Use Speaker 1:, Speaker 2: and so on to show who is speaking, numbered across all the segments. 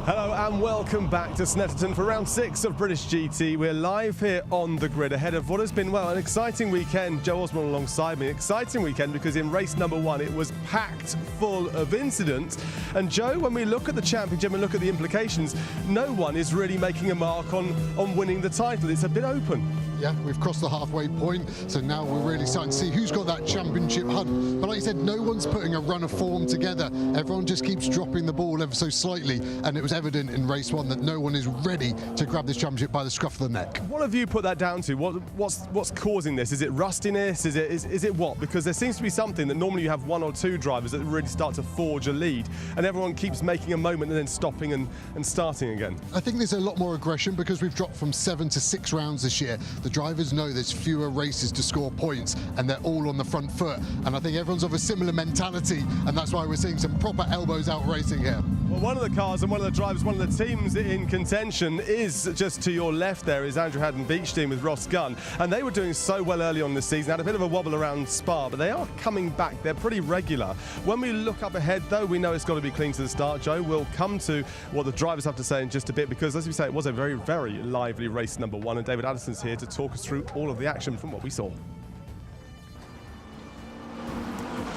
Speaker 1: Hello and welcome back to Snetterton for round 6 of British GT. We're live here on the grid ahead of what has been, well, an exciting weekend. Joe Osborne alongside me. Exciting weekend because in race number 1 it was packed full of incidents. And Joe, when we look at the championship and look at the implications, no one is really making a mark on winning the title. It's a bit open.
Speaker 2: Yeah, we've crossed the halfway point, so now we're really starting to see who's got that championship hunt. But like you said, no one's putting a run of form together. Everyone just keeps dropping the ball ever so slightly, and it was evident in race 1 that no one is ready to grab this championship by the scruff of the neck.
Speaker 1: What have you put that down to? What's causing this? Is it rustiness? Is it what? Because there seems to be something that normally you have 1 or 2 drivers that really start to forge a lead, and everyone keeps making a moment and then stopping and starting again.
Speaker 2: I think there's a lot more aggression because we've dropped from 7 to 6 rounds this year. The drivers know there's fewer races to score points and they're all on the front foot, and I think everyone's of a similar mentality, and that's why we're seeing some proper elbows out racing here.
Speaker 1: Well, one of the cars and one of the drivers, one of the teams in contention is just to your left there is Andrew Haddon Beach team with Ross Gunn, and they were doing so well early on this season, had a bit of a wobble around Spa, but they are coming back. They're pretty regular. When we look up ahead though, we know it's got to be clean to the start. Joe, we'll come to what the drivers have to say in just a bit, because as we say, it was a very, very lively race number 1, and David Addison's here to talk us through all of the action from what we saw.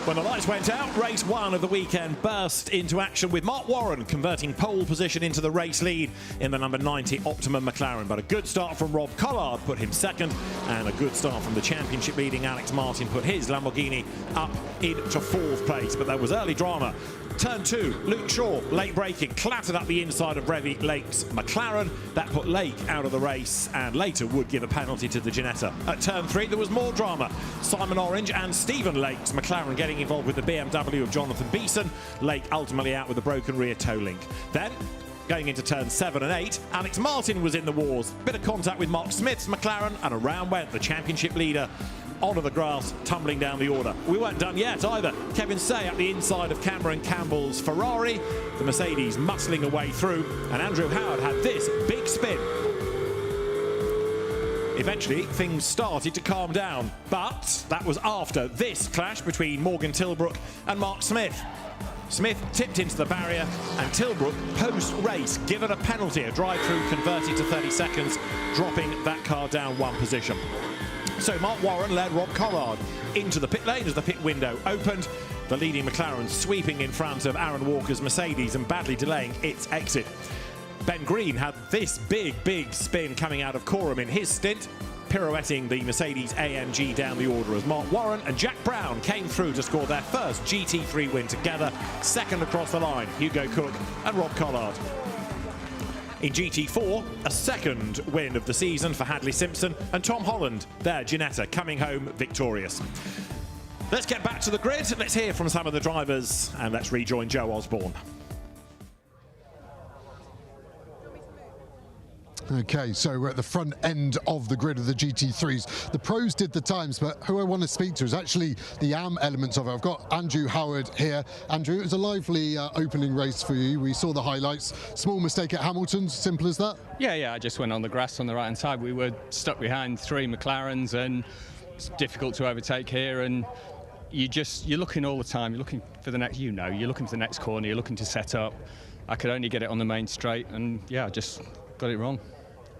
Speaker 3: When the lights went out, race 1 of the weekend burst into action with Mark Warren converting pole position into the race lead in the number 90 Optimum McLaren. But a good start from Rob Collard put him second, and a good start from the championship leading Alex Martin put his Lamborghini up into 4th place. But there was early drama. Turn 2, Luke Shaw, late braking, clattered up the inside of Revy Lake's McLaren. That put Lake out of the race and later would give a penalty to the Ginetta. At Turn 3, there was more drama. Simon Orange and Stephen Lake's McLaren getting involved with the BMW of Jonathan Beeson. Lake ultimately out with a broken rear toe link. Then, going into Turn 7 and 8, Alex Martin was in the wars. Bit of contact with Mark Smith's McLaren, and around went the championship leader onto the grass, tumbling down the order. We weren't done yet either. Kevin Say up the inside of Cameron Campbell's Ferrari, the Mercedes muscling away through, and Andrew Howard had this big spin. Eventually, things started to calm down, but that was after this clash between Morgan Tilbrook and Mark Smith. Smith tipped into the barrier, and Tilbrook, post-race, given a penalty, a drive-through converted to 30 seconds, dropping that car down 1 position. So Mark Warren led Rob Collard into the pit lane as the pit window opened, the leading McLaren sweeping in front of Aaron Walker's Mercedes and badly delaying its exit. Ben Green had this big spin coming out of Coram in his stint, pirouetting the Mercedes AMG down the order as Mark Warren and Jack Brown came through to score their first GT3 win together, second across the line, Hugo Cook and Rob Collard. In GT4, a second win of the season for Hadley Simpson and Tom Holland, their Ginetta, coming home victorious. Let's get back to the grid, let's hear from some of the drivers, and let's rejoin Joe Osborne.
Speaker 2: Okay, so we're at the front end of the grid of the GT3s. The pros did the times, but who I want to speak to is actually the AM elements of it. I've got Andrew Howard here. Andrew, it was a lively opening race for you. We saw the highlights. Small mistake at Hamilton, simple as that?
Speaker 4: Yeah, I just went on the grass on the right-hand side. We were stuck behind 3 McLarens, and it's difficult to overtake here, and you're looking all the time. You're looking for the next, you're looking for the next corner, you're looking to set up. I could only get it on the main straight, and yeah, I just got it wrong.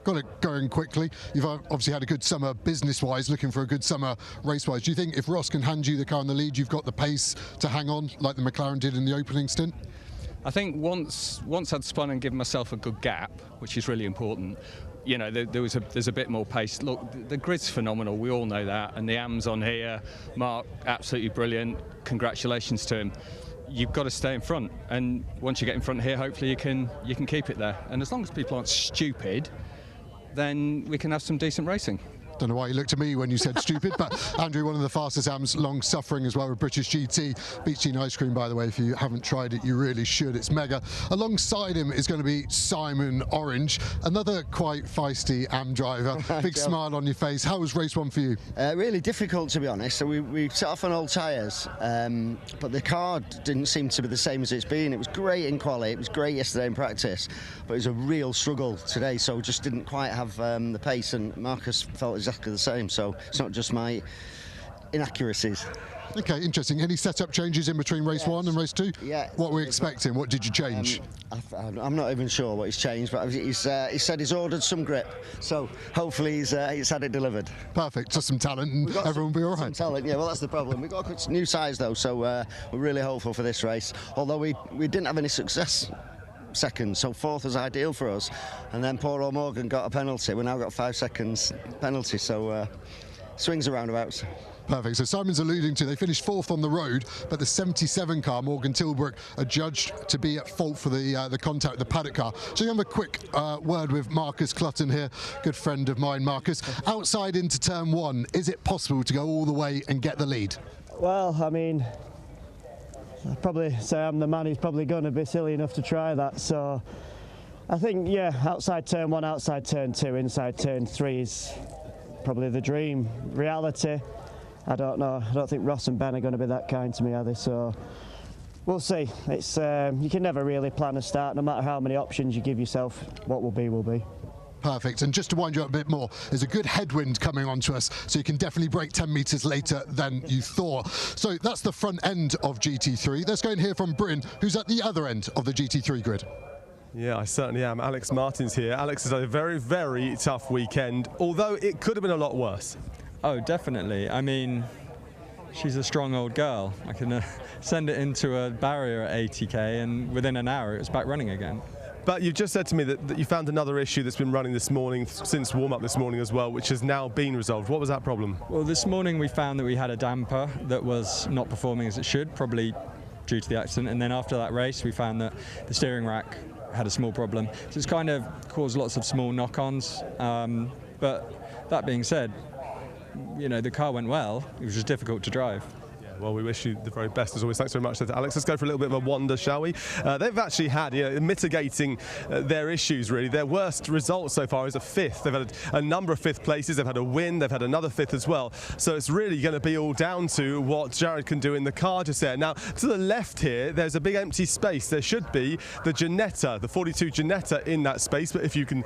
Speaker 2: Got it going quickly. You've obviously had a good summer business-wise, looking for a good summer race-wise. Do you think if Ross can hand you the car in the lead, you've got the pace to hang on like the McLaren did in the opening stint?
Speaker 4: I think once I'd spun and given myself a good gap, which is really important, you know, there's a bit more pace. Look, the grid's phenomenal, we all know that, and the AM's on here. Mark, absolutely brilliant. Congratulations to him. You've got to stay in front, and once you get in front here, hopefully you can keep it there. And as long as people aren't stupid, then we can have some decent racing.
Speaker 2: Don't know why you looked at me when you said stupid, but Andrew, one of the fastest AMs, long suffering as well with British GT. Beach Teen Ice Cream, by the way, if you haven't tried it, you really should. It's mega. Alongside him is going to be Simon Orange, another quite feisty AM driver. Big smile on your face. How was race 1 for you?
Speaker 5: Really difficult, to be honest. So we set off on old tyres, but the car didn't seem to be the same as it's been. It was great in quali, it was great yesterday in practice, but it was a real struggle today, so just didn't quite have the pace, and Marcus felt exactly the same. So it's not just my inaccuracies.
Speaker 2: Okay, interesting. Any setup changes in between race 1 and race 2?
Speaker 5: Yeah.
Speaker 2: What were we expecting? What did you change?
Speaker 5: I'm not even sure what he's changed, but he said he's ordered some grip, so hopefully he's had it delivered.
Speaker 2: Perfect. Just some talent, and everyone will be all
Speaker 5: Some
Speaker 2: right.
Speaker 5: talent, yeah. Well, that's the problem. We've got a new size though, so we're really hopeful for this race. Although we didn't have any success seconds, so 4th was ideal for us, and then poor old Morgan got a penalty. We now got 5 seconds penalty, so swings and roundabouts.
Speaker 2: Perfect. So Simon's alluding to, they finished 4th on the road, but the 77 car, Morgan Tilbrook, adjudged to be at fault for the contact with the paddock car. So you have a quick word with Marcus Clutton here, good friend of mine, Marcus. Outside into turn 1, is it possible to go all the way and get the lead?
Speaker 6: Well, I mean, I'd probably say I'm the man who's probably going to be silly enough to try that. So I think, yeah, outside turn 1, outside turn 2, inside turn 3 is probably the dream. Reality, I don't know. I don't think Ross and Ben are going to be that kind to me, are they? So we'll see. It's you can never really plan a start, no matter how many options you give yourself. What will be, will be.
Speaker 2: Perfect. And just to wind you up a bit more, there's a good headwind coming onto us, so you can definitely brake 10 metres later than you thought. So that's the front end of GT3. Let's go and hear from Bryn, who's at the other end of the GT3 grid.
Speaker 1: Yeah, I certainly am. Alex Martin's here. Alex has had a very, very tough weekend, although it could have been a lot worse.
Speaker 7: Oh, definitely. I mean, she's a strong old girl. I can send it into a barrier at 80k, and within an hour it was back running again.
Speaker 1: But you've just said to me that you found another issue that's been running this morning, since warm-up this morning as well, which has now been resolved. What was that problem?
Speaker 7: Well, this morning we found that we had a damper that was not performing as it should, probably due to the accident. And then after that race, we found that the steering rack had a small problem. So it's kind of caused lots of small knock-ons. But that being said, you know, the car went well. It was just difficult to drive.
Speaker 1: Well, we wish you the very best as always. Thanks very much to Alex. Let's go for a little bit of a wander, shall we? They've actually had, mitigating their issues, really. Their worst result so far is a 5th. They've had a number of 5th places. They've had a win. They've had another 5th as well. So it's really going to be all down to what Jared can do in the car just there. Now, to the left here, there's a big empty space. There should be the Ginetta, the 42 Ginetta in that space. But if you can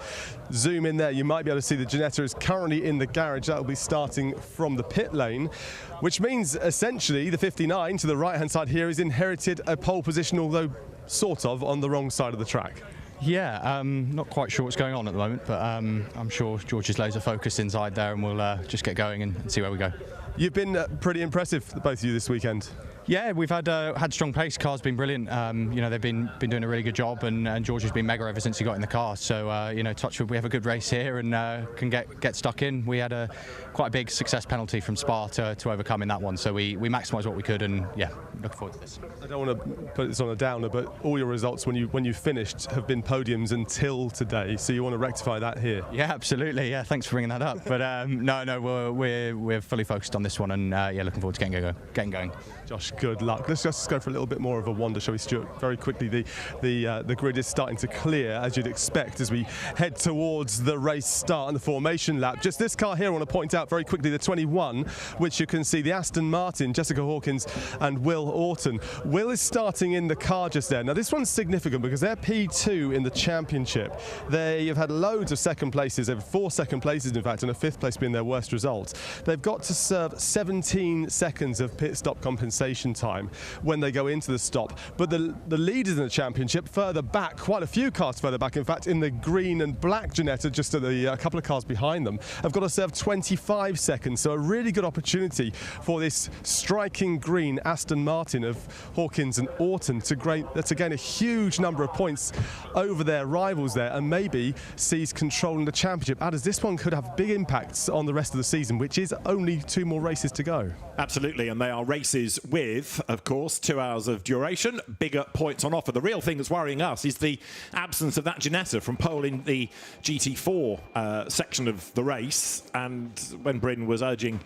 Speaker 1: zoom in there, you might be able to see the Ginetta is currently in the garage. That will be starting from the pit lane, which means essentially the 59 to the right-hand side here has inherited a pole position, although sort of on the wrong side of the track.
Speaker 8: Yeah, not quite sure what's going on at the moment, but I'm sure George is laser focused inside there, and we'll just get going and see where we go.
Speaker 1: You've been pretty impressive, both of you, this weekend.
Speaker 8: Yeah, we've had strong pace. Car's been brilliant. They've been doing a really good job, and George has been mega ever since he got in the car. So touch wood, we have a good race here and can get stuck in. We had quite a big success penalty from Spa to overcome in that one. So we maximised what we could, and yeah, looking forward to this.
Speaker 1: I don't want to put this on a downer, but all your results when you finished have been podiums until today. So you want to rectify that here?
Speaker 8: Yeah, absolutely. Yeah, thanks for bringing that up. But no, we're fully focused on this one, and looking forward to getting going.
Speaker 1: Josh, good luck. Let's just go for a little bit more of a wander, shall we, Stuart? Very quickly, the grid is starting to clear, as you'd expect, as we head towards the race start and the formation lap. Just this car here, I want to point out very quickly, the 21, which you can see, the Aston Martin, Jessica Hawkins and Will Orton. Will is starting in the car just there. Now, this one's significant because they're P2 in the championship. They have had loads of second places. They've 4 second places, in fact, and a 5th place being their worst result. They've got to serve 17 seconds of pit stop compensation time when they go into the stop. But the leaders in the championship further back, quite a few cars further back, in fact, in the green and black Ginetta, just at a couple of cars behind them, have got to serve 25 seconds. So a really good opportunity for this striking green Aston Martin of Hawkins and Orton to gain a huge number of points over their rivals there, and maybe seize control in the championship, as this one could have big impacts on the rest of the season, which is only 2 more races to go.
Speaker 3: Absolutely, and they are races with, of course, 2 hours of duration, bigger points on offer. The real thing that's worrying us is the absence of that Ginetta from pole in the GT4 section of the race. And when Bryn was urging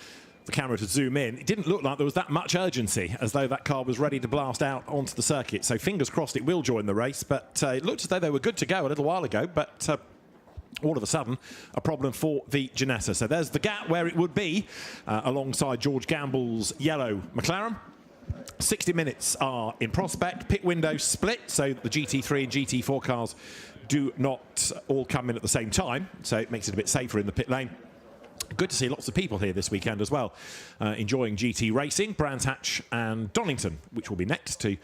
Speaker 3: the camera to zoom in, it didn't look like there was that much urgency, as though that car was ready to blast out onto the circuit. So fingers crossed it will join the race, but it looked as though they were good to go a little while ago, but all of a sudden, a problem for the Ginetta. So there's the gap where it would be alongside George Gamble's yellow McLaren. 60 minutes are in prospect. Pit window split, so the GT3 and GT4 cars do not all come in at the same time, so it makes it a bit safer in the pit lane. Good to see lots of people here this weekend as well, enjoying GT racing. Brands Hatch and Donington, which will be next to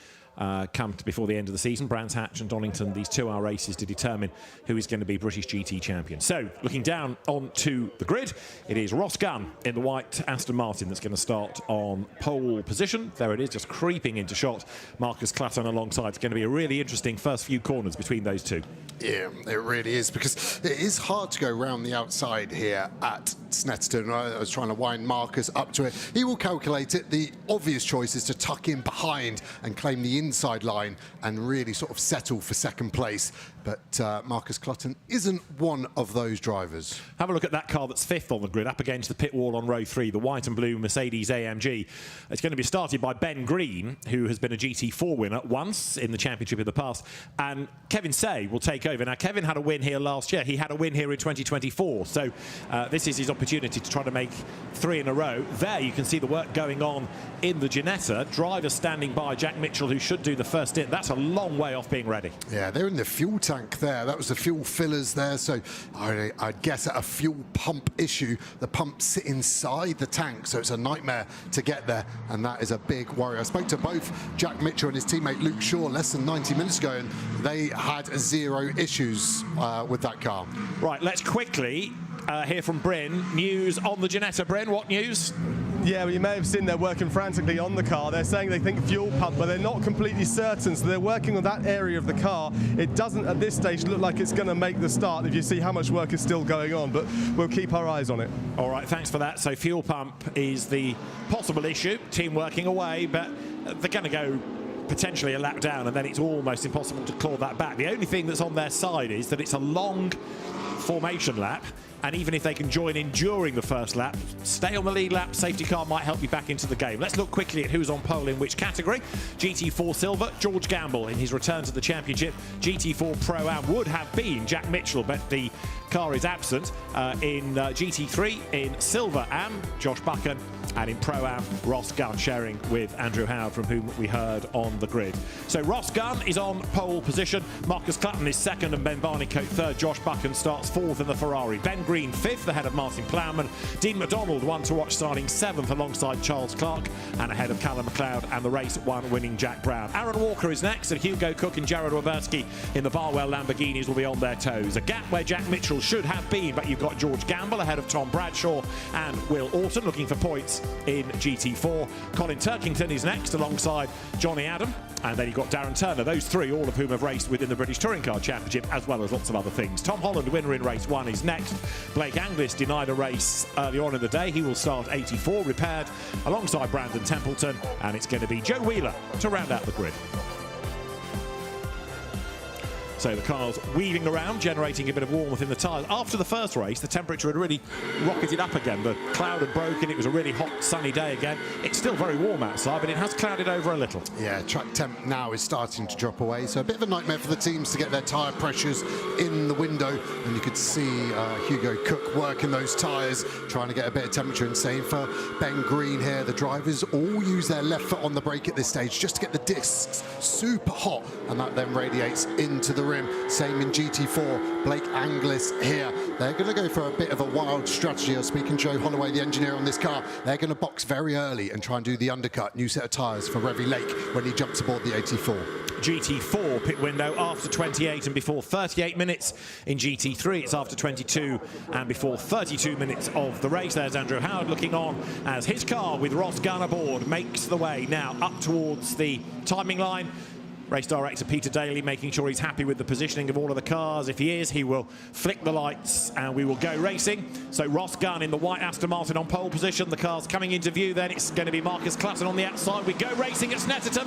Speaker 3: come before the end of the season. Brands Hatch and Donington, these 2-hour races to determine who is going to be British GT champion. So, looking down onto the grid, it is Ross Gunn in the white Aston Martin that's going to start on pole position. There it is, just creeping into shot. Marcus Clatton alongside. It's going to be a really interesting first few corners between those two.
Speaker 2: Yeah, it really is, because it is hard to go round the outside here at Snetterton. I was trying to wind Marcus up to it. He will calculate it. The obvious choice is to tuck in behind and claim the inside line and really sort of settle for second place. But Marcus Clatton isn't one of those drivers.
Speaker 3: Have a look at that car that's fifth on the grid, up against the pit wall on row 3, the white and blue Mercedes AMG. It's going to be started by Ben Green, who has been a GT4 winner once in the championship in the past, and Kevin Say will take over. Now, Kevin had a win here last year. He had a win here in 2024, so this is his opportunity to try to make 3 in a row. There you can see the work going on in the Ginetta. Driver standing by, Jack Mitchell, who should do the first stint. That's a long way off being ready.
Speaker 2: Yeah, they're in the fuel tank there. That was the fuel fillers there, so I'd guess at a fuel pump issue, the pumps sit inside the tank, so it's a nightmare to get there, and that is a big worry. I spoke to both Jack Mitchell and his teammate Luke Shaw less than 90 minutes ago, and they had 0 issues with that car.
Speaker 3: Right, let's quickly hear from Bryn. News on the Ginetta. Bryn, what news?
Speaker 1: Yeah, well, you may have seen they're working frantically on the car. They're saying they think fuel pump, but they're not completely certain. So they're working on that area of the car. It doesn't, at this stage, look like it's going to make the start if you see how much work is still going on, but we'll keep our eyes on it.
Speaker 3: All right, thanks for that. So fuel pump is the possible issue. Team working away, but they're going to go potentially a lap down, and then it's almost impossible to claw that back. The only thing that's on their side is that it's a long formation lap, and even if they can join in during the first lap, stay on the lead lap, safety car might help you back into the game. Let's look quickly at who's on pole in which category. GT4 Silver, George Gamble in his return to the championship. GT4 Pro-Am would have been Jack Mitchell, but the car is absent. In GT3, in Silver Am, Josh Buchan, and in Pro-Am, Ross Gunn, sharing with Andrew Howard, from whom we heard on the grid. So Ross Gunn is on pole position, Marcus Clatton is second, and Ben Barnicoat third. Josh Buchan starts fourth in the Ferrari. Ben Green fifth, ahead of Martin Plowman. Dean McDonald, one to watch, starting seventh alongside Charles Clark, and ahead of Callum McLeod and the race one winning Jack Brown. Aaron Walker is next, and Hugo Cook and Jared Waberski in the Barwell Lamborghinis will be on their toes. A gap where Jack Mitchell should have been, but you've got George Gamble ahead of Tom Bradshaw and Will Orton looking for points in GT4. Colin Turkington is next alongside Johnny Adam, and then you've got Darren Turner. Those three, all of whom have raced within the British Touring Car Championship, as well as lots of other things. Tom Holland, winner in race 1, is next. Blake Anglis denied a race early on in the day. He will start 84 repaired alongside Brandon Templeton, and it's going to be Joe Wheeler to round out the grid. So the car's weaving around, generating a bit of warmth in the tyres. After the first race, the temperature had really rocketed up again. The cloud had broken. It was a really hot, sunny day again. It's still very warm outside, but it has clouded over a little. Yeah,
Speaker 2: track temp now is starting to drop away. So a bit of a nightmare for the teams to get their tyre pressures in the window. And you could see Hugo Cook working those tyres, trying to get a bit of temperature. And same for Ben Green here. The drivers all use their left foot on the brake at this stage just to get the discs super hot. And that then radiates into the rim. Same in GT4. Blake Anglis here. They're going to go for a bit of a wild strategy. I was speaking to Joe Holloway, the engineer on this car. They're going to box very early and try and do the undercut. New set of tyres for Revy Lake when he jumps aboard the 84.
Speaker 3: GT4 pit window after 28 and before 38 minutes. In GT3 it's after 22 and before 32 minutes of the race. There's Andrew Howard looking on as his car with Ross Gunn aboard makes the way now up towards the timing line. Race director Peter Daly making sure he's happy with the positioning of all of the cars. If he is, he will flick the lights and we will go racing. So Ross Gunn in the white Aston Martin on pole position. The car's coming into view then. It's going to be Marcus Clatton on the outside. We go racing at Snetterton.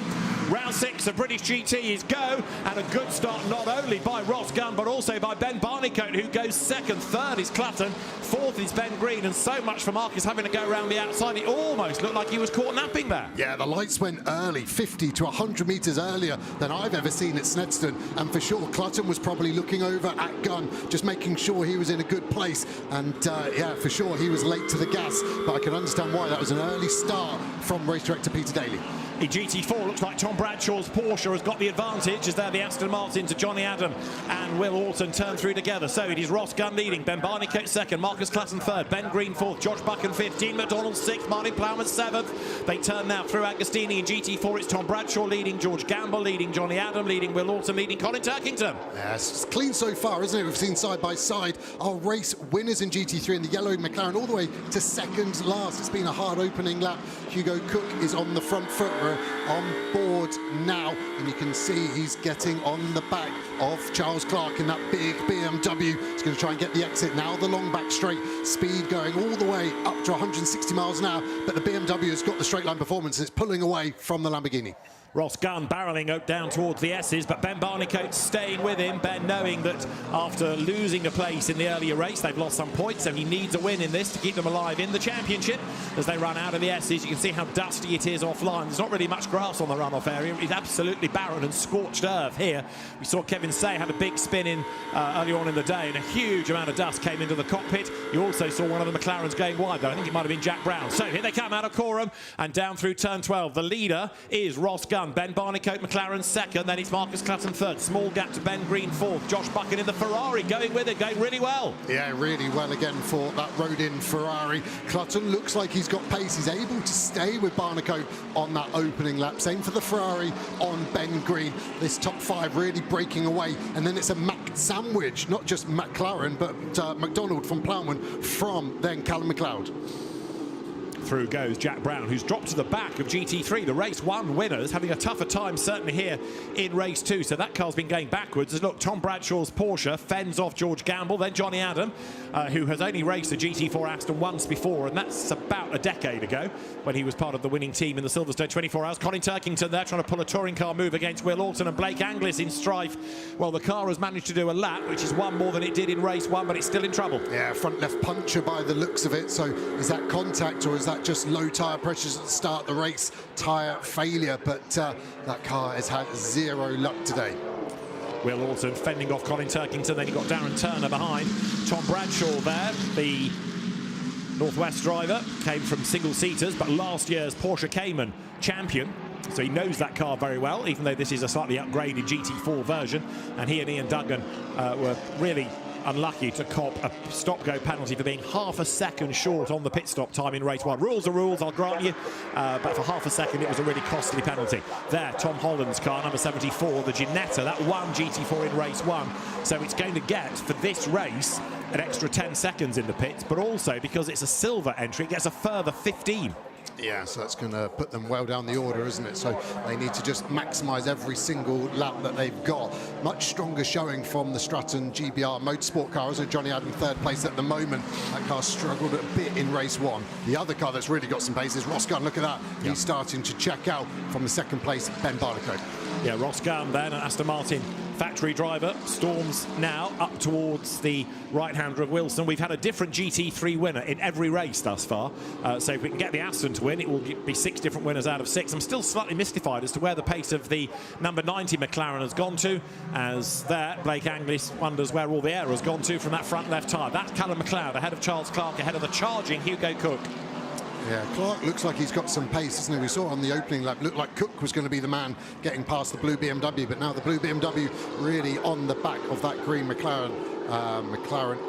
Speaker 3: Round 6 of British GT is go. And a good start not only by Ross Gunn but also by Ben Barnicoat, who goes second. Third is Clatton. Fourth is Ben Green. And so much for Marcus having to go around the outside. It almost looked like he was caught napping there.
Speaker 2: Yeah, the lights went early, 50 to 100 metres earlier than I've ever seen at Snetterton, and for sure Clatton was probably looking over at Gunn, just making sure he was in a good place, and yeah, for sure he was late to the gas, but I can understand why. That was an early start from race director Peter Daly.
Speaker 3: In GT4, looks like Tom Bradshaw's Porsche has got the advantage as they're the Aston Martin to Johnny Adam and Will Alton turn through together. So it is Ross Gunn leading, Ben Barnicoat second, Marcus Clatten third, Ben Green fourth, Josh Buchan fifth, Dean McDonald sixth, Martin Plowman seventh. They turn now through Agostini. In GT4, it's Tom Bradshaw leading, George Gamble leading, Johnny Adam leading, Will Alton leading, Colin Turkington.
Speaker 2: Yes, it's clean so far, isn't it? We've seen side by side our race winners in GT3 in the yellow McLaren all the way to second last. It's been a hard opening lap. Hugo Cook is on the front foot. We're on board now, and you can see he's getting on the back of Charles Clark in that big BMW. He's going to try and get the exit now. The long back straight, speed going all the way up to 160 miles an hour, but the BMW has got the straight line performance and it's pulling away from the Lamborghini.
Speaker 3: Ross Gunn barrelling down towards the S's, but Ben Barnicoat staying with him. Ben knowing that after losing a place in the earlier race, they've lost some points, so he needs a win in this to keep them alive in the championship. As they run out of the S's, you can see how dusty it is offline. There's not really much grass on the runoff area. It's absolutely barren and scorched earth here. We saw Kevin Say had a big spin in earlier on in the day, and a huge amount of dust came into the cockpit. You also saw one of the McLarens going wide, though. I think it might have been Jack Brown. So here they come out of Coram and down through turn 12. The leader is Ross Gunn. Ben Barnicoat McLaren second, then it's Marcus Clatten third. Small gap to Ben Green fourth. Josh Buchan in the Ferrari going with it, going really well.
Speaker 2: Yeah, really well again for that rode-in Ferrari. Clatten looks like he's got pace. He's able to stay with Barnicoat on that opening lap. Same for the Ferrari on Ben Green. This top five really breaking away, and then it's a Mac sandwich, not just McLaren, but McDonald from Plowman from then Callum McLeod.
Speaker 3: Through goes Jack Brown, who's dropped to the back of GT3. The race one winners having a tougher time certainly here in race two. So that car's been going backwards. As look, Tom Bradshaw's Porsche fends off George Gamble, then Johnny Adam, who has only raced a GT4 Aston once before, and that's about a decade ago when he was part of the winning team in the Silverstone 24 Hours. Colin Turkington there trying to pull a touring car move against Will Alton, and Blake Anglis in strife. Well, the car has managed to do a lap, which is one more than it did in race one, but it's still in trouble.
Speaker 2: Yeah, front left puncher by the looks of it. So is that contact, or is that just low tyre pressures at the start of the race? Tyre failure, but that car has had zero luck today.
Speaker 3: Will Alton fending off Colin Turkington, then you've got Darren Turner behind. Tom Bradshaw there, the Northwest driver, came from single-seaters, but last year's Porsche Cayman champion. So he knows that car very well, even though this is a slightly upgraded GT4 version. And he and Ian Duggan were really unlucky to cop a stop-go penalty for being half a second short on the pit stop time in race one. Rules are rules, I'll grant you, but for half a second it was a really costly penalty. There, Tom Holland's car, number 74, the Ginetta, that won GT4 in race one. So it's going to get, for this race, an extra 10 seconds in the pits, but also because it's a silver entry, it gets a further 15.
Speaker 2: Yeah, so that's going to put them well down the order, isn't it? So they need to just maximise every single lap that they've got. Much stronger showing from the Snetterton GBR Motorsport car. Isn't it? Johnny Adam third place at the moment. That car struggled a bit in race one. The other car that's really got some pace is Ross Gunn. Look at that. Yep. He's starting to check out from the second place, Ben Barnicoat.
Speaker 3: Yeah, Ross Gunn then, an Aston Martin factory driver, storms now up towards the right-hander of Wilson. We've had a different GT3 winner in every race thus far, so if we can get the Aston to win, it will be 6 different winners out of 6. I'm still slightly mystified as to where the pace of the number 90 McLaren has gone to, as there, Blake Anglis wonders where all the air has gone to from that front left tyre. That's Callum McLeod ahead of Charles Clark, ahead of the charging Hugo Cook.
Speaker 2: Yeah, Clark looks like he's got some pace, doesn't he? We saw on the opening lap, looked like Cook was going to be the man getting past the blue BMW, but now the blue BMW really on the back of that green McLaren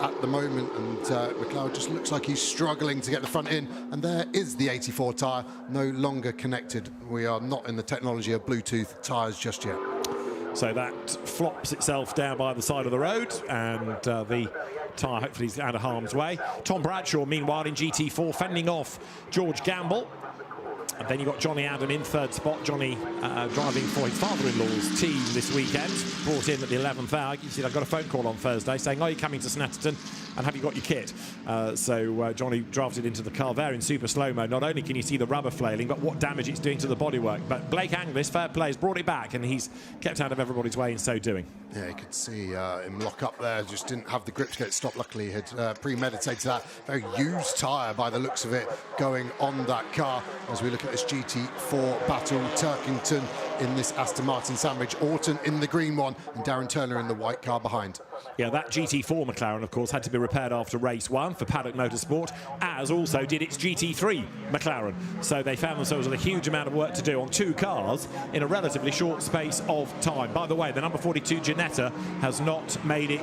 Speaker 2: at the moment, and McLeod just looks like he's struggling to get the front in, and there is the 84 tyre, no longer connected. We are not in the technology of Bluetooth tyres just yet.
Speaker 3: So that flops itself down by the side of the road, and the tyre hopefully is out of harm's way. Tom Bradshaw, meanwhile, in GT4, fending off George Gamble. And then you've got Johnny Adam in third spot. Johnny driving for his father-in-law's team this weekend. Brought in at the 11th hour. You see, I got a phone call on Thursday saying, "Are you coming to Snetterton? And have you got your kit?" So Johnny drafted into the car there in super slow-mo. Not only can you see the rubber flailing, but what damage it's doing to the bodywork. But Blake Anglis, fair play, has brought it back, and he's kept out of everybody's way in so doing.
Speaker 2: Yeah, you could see him lock up there. Just didn't have the grip to get stopped. Luckily, he had premeditated that. Very used tyre by the looks of it going on that car. As we look at this GT4 battle, Turkington in this Aston Martin sandwich. Orton in the green one and Darren Turner in the white car behind.
Speaker 3: Yeah, that GT4 McLaren, of course, had to be repaired after race 1 for Paddock Motorsport, as also did its GT3 McLaren. So they found themselves with a huge amount of work to do on 2 cars in a relatively short space of time. By the way, the number 42 Ginetta has not made it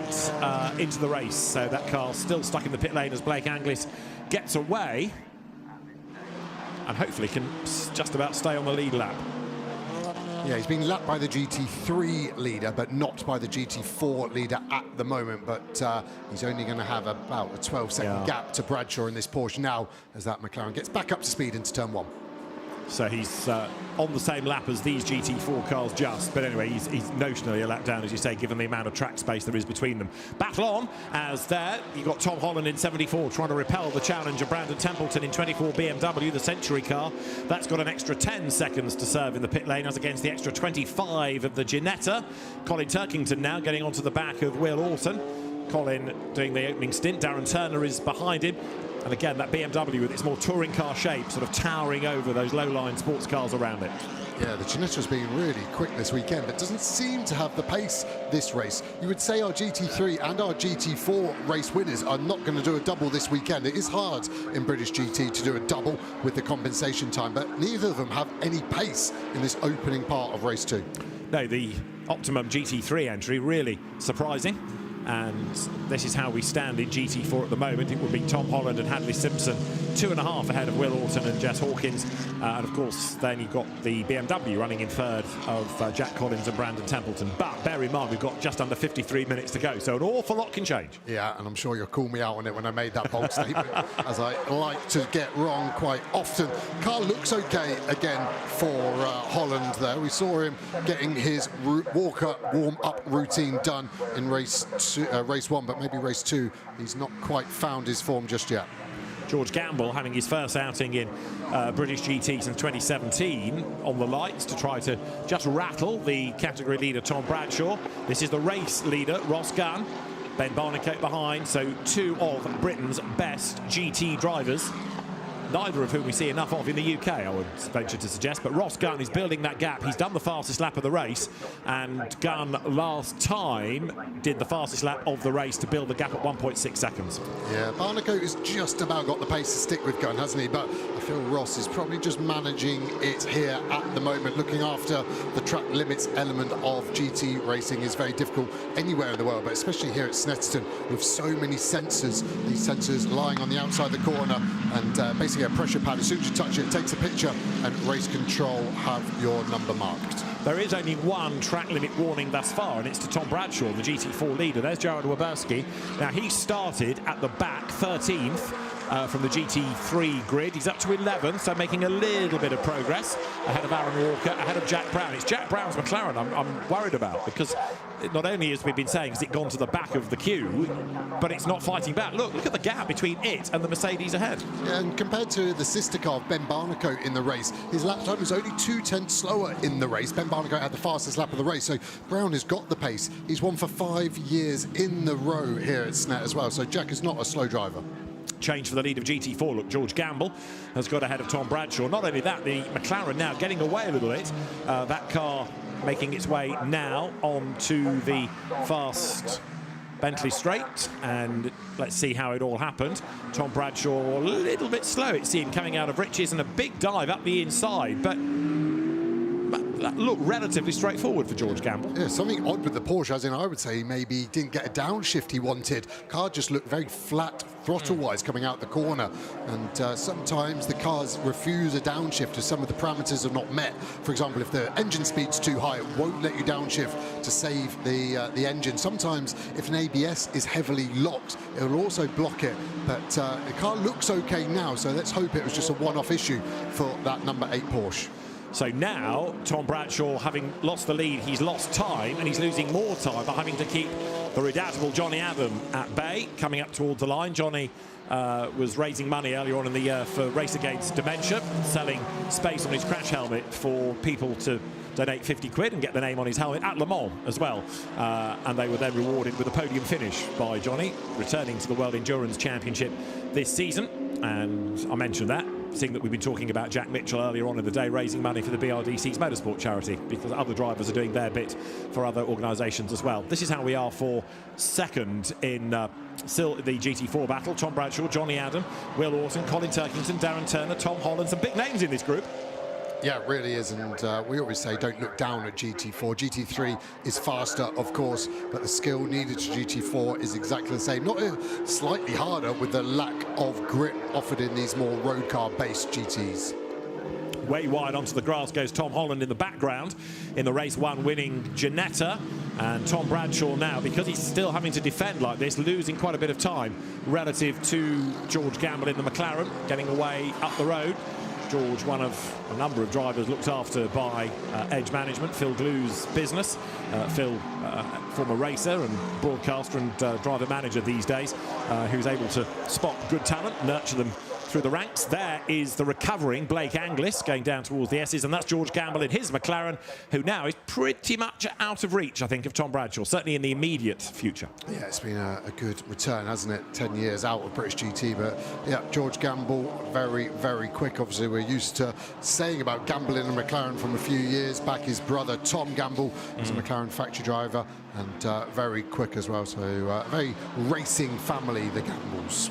Speaker 3: into the race, so that car's still stuck in the pit lane as Blake Anglis gets away and hopefully can just about stay on the lead lap.
Speaker 2: Yeah, he's being lapped by the GT3 leader, but not by the GT4 leader at the moment. But he's only going to have about a 12-second gap to Bradshaw in this Porsche now, as that McLaren gets back up to speed into turn 1.
Speaker 3: So he's on the same lap as these GT4 cars just, but anyway, he's notionally a lap down, as you say, given the amount of track space there is between them. Battle on, as there, you've got Tom Holland in 74 trying to repel the challenge of Brandon Templeton in 24 BMW, the Century car. That's got an extra 10 seconds to serve in the pit lane, as against the extra 25 of the Ginetta. Colin Turkington now getting onto the back of Will Orton. Colin doing the opening stint, Darren Turner is behind him. And again, that BMW with its more touring car shape sort of towering over those low-line sports cars around it.
Speaker 2: Yeah, the Ginetta's been really quick this weekend, but doesn't seem to have the pace this race. You would say our GT3 and our GT4 race winners are not going to do a double this weekend. It is hard in British GT to do a double with the compensation time, but neither of them have any pace in this opening part of race 2.
Speaker 3: No, the Optimum GT3 entry really surprising. And this is how we stand in GT4 at the moment. It would be Tom Holland and Hadley Simpson 2.5 ahead of Will Orton and Jess Hawkins, and of course then you've got the BMW running in third of Jack Collins and Brandon Templeton. But bear in mind, we've got just under 53 minutes to go, so an awful lot can change.
Speaker 2: Yeah, and I'm sure you'll call me out on it when I made that bold statement, as I like to get wrong quite often. Car looks okay again for Holland there. We saw him getting his warm-up routine done in race 1, but maybe race 2 he's not quite found his form just yet.
Speaker 3: George Gamble having his first outing in British GT since 2017 on the lights to try to just rattle the category leader Tom Bradshaw. This is the race leader Ross Gunn, Ben Barnicoat behind, so 2 of Britain's best GT drivers, neither of whom we see enough of in the UK, I would venture to suggest. But Ross Gunn is building that gap. He's done the fastest lap of the race, and Gunn last time did the fastest lap of the race to build the gap at 1.6 seconds.
Speaker 2: Yeah, Barnicoat has just about got the pace to stick with Gunn, hasn't he? But I feel Ross is probably just managing it here at the moment. Looking after the track limits element of GT racing is very difficult anywhere in the world, but especially here at Snetterton with so many sensors. These sensors lying on the outside of the corner, and basically a pressure pad. As soon as you touch it, it takes a picture, and race control have your number marked.
Speaker 3: There is only one track limit warning thus far, and it's to Tom Bradshaw, the GT4 leader. There's Jared Waberski. Now, he started at the back, 13th. From the GT3 grid. He's up to 11th, so making a little bit of progress ahead of Aaron Walker, ahead of Jack Brown. It's Jack Brown's McLaren I'm worried about, because not only, as we've been saying, has it gone to the back of the queue, but it's not fighting back. Look at the gap between it and the Mercedes ahead.
Speaker 2: Yeah, and compared to the sister car of Ben Barnicoat in the race, his lap time was only 2/10 slower in the race. Ben Barnicoat had the fastest lap of the race, so Brown has got the pace. He's won for 5 years in the row here at Snet as well, so Jack is not a slow driver.
Speaker 3: Change for the lead of GT4. Look, George Gamble has got ahead of Tom Bradshaw. Not only that, the McLaren now getting away a little bit. That car making its way now onto the fast Bentley straight, and let's see how it all happened. Tom Bradshaw a little bit slow, it seemed, coming out of Riches, and a big dive up the inside, but that looked relatively straightforward for George Gamble.
Speaker 2: Yeah, something odd with the Porsche, as in I would say maybe didn't get a downshift he wanted. Car just looked very flat throttle-wise coming out the corner, and sometimes the cars refuse a downshift if some of the parameters are not met. For example, if the engine speed's too high, it won't let you downshift to save the engine. Sometimes if an ABS is heavily locked, it will also block it, but the car looks okay now, so let's hope it was just a one-off issue for that number 8 Porsche.
Speaker 3: So now, Tom Bradshaw, having lost the lead, he's lost time, and he's losing more time by having to keep the redoubtable Johnny Adam at bay, coming up towards the line. Johnny was raising money earlier on in the year for Race Against Dementia, selling space on his crash helmet for people to donate 50 quid and get the name on his helmet at Le Mans as well. And they were then rewarded with a podium finish by Johnny, returning to the World Endurance Championship this season. And I mentioned that seeing that we've been talking about Jack Mitchell earlier on in the day, raising money for the BRDC's motorsport charity, because other drivers are doing their bit for other organisations as well. This is how we are for second in still the GT4 battle. Tom Bradshaw, Johnny Adam, Will Orton, Colin Turkington, Darren Turner, Tom Holland. Some big names in this group.
Speaker 2: Yeah, it really is, and we always say don't look down at GT4. GT3 is faster, of course, but the skill needed to GT4 is exactly the same. Not slightly harder with the lack of grip offered in these more road car-based GTs.
Speaker 3: Way wide onto the grass goes Tom Holland in the background in the race 1 winning Ginetta, and Tom Bradshaw now, because he's still having to defend like this, losing quite a bit of time relative to George Gamble in the McLaren, getting away up the road. George, one of a number of drivers looked after by Edge Management, Phil Glue's business. Phil, former racer and broadcaster and driver manager these days, who's able to spot good talent, nurture them through the ranks. There is the recovering Blake Anglis going down towards the S's, and that's George Gamble in his McLaren, who now is pretty much out of reach, I think, of Tom Bradshaw, certainly in the immediate future.
Speaker 2: Yeah, it's been a good return, hasn't it? 10 years out of British GT, but yeah, George Gamble, very, very quick. Obviously, we're used to saying about Gamble in a McLaren from a few years back. His brother, Tom Gamble, was a McLaren factory driver, and very quick as well. So a very racing family, the Gambles.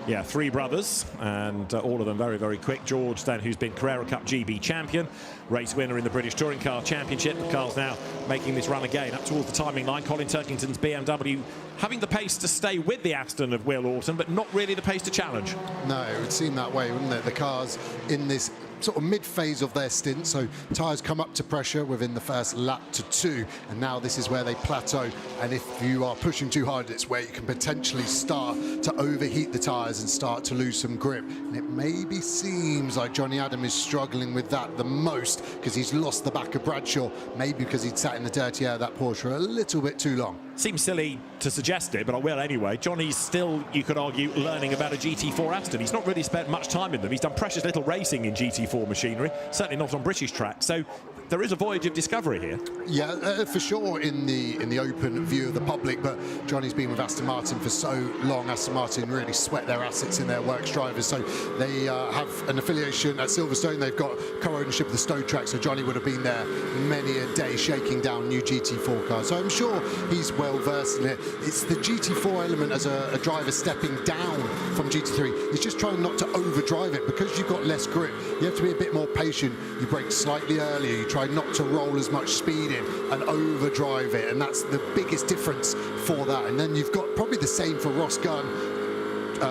Speaker 3: Yeah, 3 brothers, and all of them very, very quick. George, then, who's been Carrera Cup GB champion, race winner in the British Touring Car Championship. The car's now making this run again up towards the timing line. Colin Turkington's BMW having the pace to stay with the Aston of Will Orton, but not really the pace to challenge.
Speaker 2: No, it would seem that way, wouldn't it? The car's in this sort of mid-phase of their stint, so tyres come up to pressure within the first lap to 2, and now this is where they plateau, and if you are pushing too hard, it's where you can potentially start to overheat the tyres and start to lose some grip, and it maybe seems like Johnny Adam is struggling with that the most, because he's lost the back of Bradshaw, maybe because he'd sat in the dirty air of that Porsche a little bit too long.
Speaker 3: Seems silly to suggest it, but I will anyway. Johnny's still, you could argue, learning about a GT4 Aston. He's not really spent much time in them. He's done precious little racing in GT4 machinery, certainly not on British tracks. So there is a voyage of discovery here.
Speaker 2: Yeah, for sure in the open view of the public, but Johnny's been with Aston Martin for so long. Aston Martin really sweat their assets in their works drivers, so they have an affiliation at Silverstone. They've got co-ownership of the Stowe track, so Johnny would have been there many a day shaking down new GT4 cars. So I'm sure he's well versed in it. It's the GT4 element as a driver stepping down from GT3. He's just trying not to overdrive it, because you've got less grip. You have to be a bit more patient. You brake slightly earlier. You try not to roll as much speed in and overdrive it, and that's the biggest difference for that. And then you've got probably the same for Ross Gunn,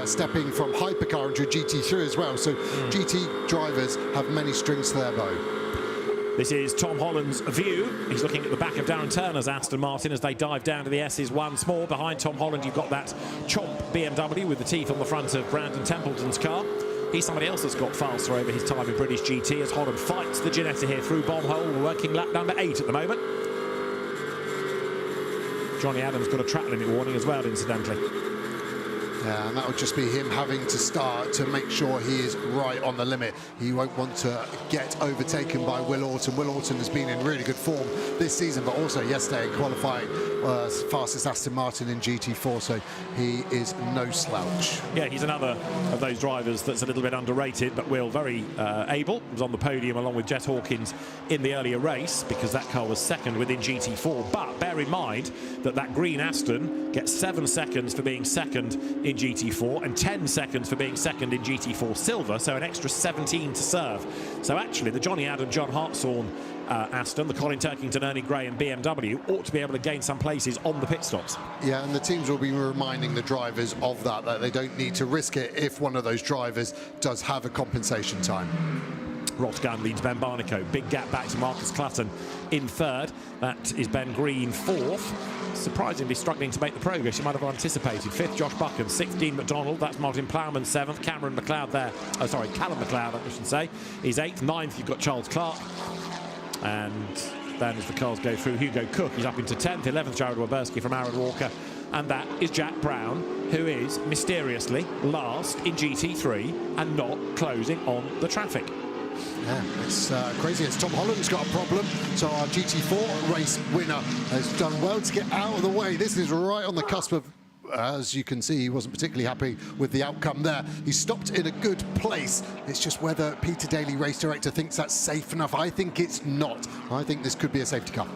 Speaker 2: stepping from hypercar into a GT3 as well. So GT drivers have many strings to their bow.
Speaker 3: This is Tom Holland's view. He's looking at the back of Darren Turner's Aston Martin as they dive down to the S's once more. Behind Tom Holland, you've got that chomp BMW with the teeth on the front of Brandon Templeton's car. He's somebody else that's got faster over his time in British GT as Holland fights the Ginetta here through Bombhole, working lap number 8 at the moment. Johnny Adams got a track limit warning as well, incidentally.
Speaker 2: Yeah, and that would just be him having to start to make sure he is right on the limit. He won't want to get overtaken by Will Orton. Will Orton has been in really good form this season, but also yesterday in qualifying, fastest Aston Martin in GT4, so he is no slouch.
Speaker 3: Yeah, he's another of those drivers that's a little bit underrated, but Will very able. Was on the podium along with Jess Hawkins in the earlier race, because that car was second within GT4. But bear in mind that that green Aston gets 7 seconds for being second in GT4 and 10 seconds for being second in GT4 Silver, so an extra 17 to serve. So actually the Johnny Adam, John Hartshorn Aston, the Colin Turkington, Ernie Gray and BMW ought to be able to gain some places on the pit stops.
Speaker 2: Yeah, and the teams will be reminding the drivers of that they don't need to risk it if one of those drivers does have a compensation time.
Speaker 3: Ross Gunn leads Ben Barnicoat. Big gap back to Marcus Clutton in third. That is Ben Green fourth. Surprisingly struggling to make the progress you might have anticipated. Fifth, Josh Buchan. Sixth, Dean McDonald. That's Martin Plowman. Seventh, Cameron McLeod there. Oh, sorry, Callum McLeod, I should say. He's eighth. Ninth, you've got Charles Clark. And then as the cars go through, Hugo Cook is up into 10th. 11th, Jared Waberski from Aaron Walker. And that is Jack Brown, who is mysteriously last in GT3 and not closing on the traffic.
Speaker 2: Yeah, it's crazy. Tom Holland's got a problem, so our GT4 race winner has done well to get out of the way. This is right on the cusp of as you can see, he wasn't particularly happy with the outcome there. He stopped in a good place. It's just whether Peter Daly, race director, thinks that's safe enough. I think it's not. I think this could be a safety car.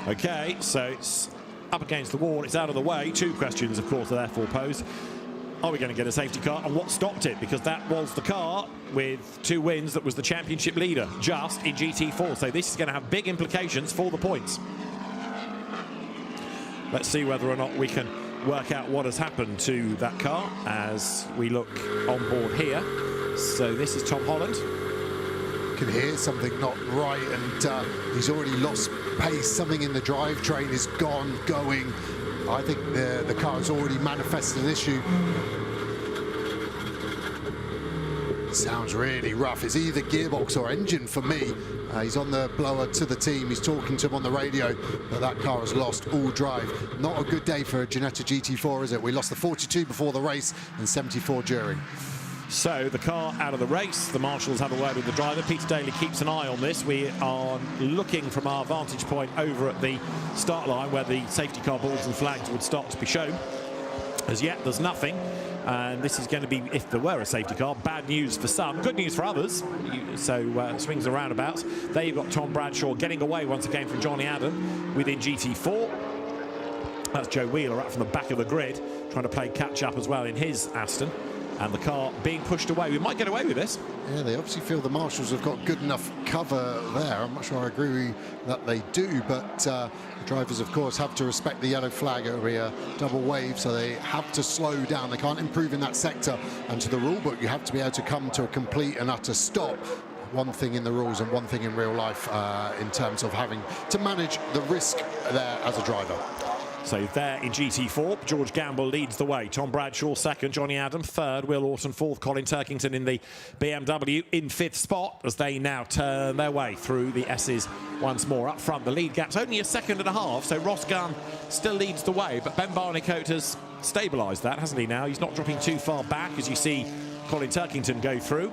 Speaker 3: Okay, so it's up against the wall, it's out of the way. Two questions, of course, are therefore posed. Are we going to get a safety car, and what stopped it? Because that was the car with 2 wins that was the championship leader just in GT4. So this is going to have big implications for the points. Let's see whether or not we can work out what has happened to that car as we look on board here. So this is Tom Holland.
Speaker 2: You can hear something not right, and he's already lost pace. Something in the drivetrain is going. I think the car has already manifested an issue. Sounds really rough. It's either gearbox or engine for me. He's on the blower to the team. He's talking to them on the radio, but that car has lost all drive. Not a good day for a Ginetta GT4, is it? We lost the 42 before the race and 74 during.
Speaker 3: So the car out of the race. The marshals have a word with the driver. Peter Daly keeps an eye on this. We are looking from our vantage point over at the start line where the safety car balls and flags would start to be shown. As yet, there's nothing. And this is going to be, if there were a safety car, bad news for some, good news for others. So swings and roundabouts. There you've got Tom Bradshaw getting away once again from Johnny Adam within GT4. That's Joe Wheeler up from the back of the grid, trying to play catch up as well in his Aston. And the car being pushed away. We might get away with this.
Speaker 2: Yeah, they obviously feel the marshals have got good enough cover there. I'm not sure I agree that they do, but the drivers, of course, have to respect the yellow flag. It'll be a double wave, so they have to slow down. They can't improve in that sector. And to the rule book, you have to be able to come to a complete and utter stop. One thing in the rules and one thing in real life in terms of having to manage the risk there as a driver.
Speaker 3: So there in GT4, George Gamble leads the way. Tom Bradshaw second, Johnny Adam third, Will Orton fourth, Colin Turkington in the BMW in fifth spot as they now turn their way through the S's once more. Up front, the lead gap's only a second and a half, so Ross Gunn still leads the way, but Ben Barnicoat has stabilised that, hasn't he now? He's not dropping too far back as you see Colin Turkington go through.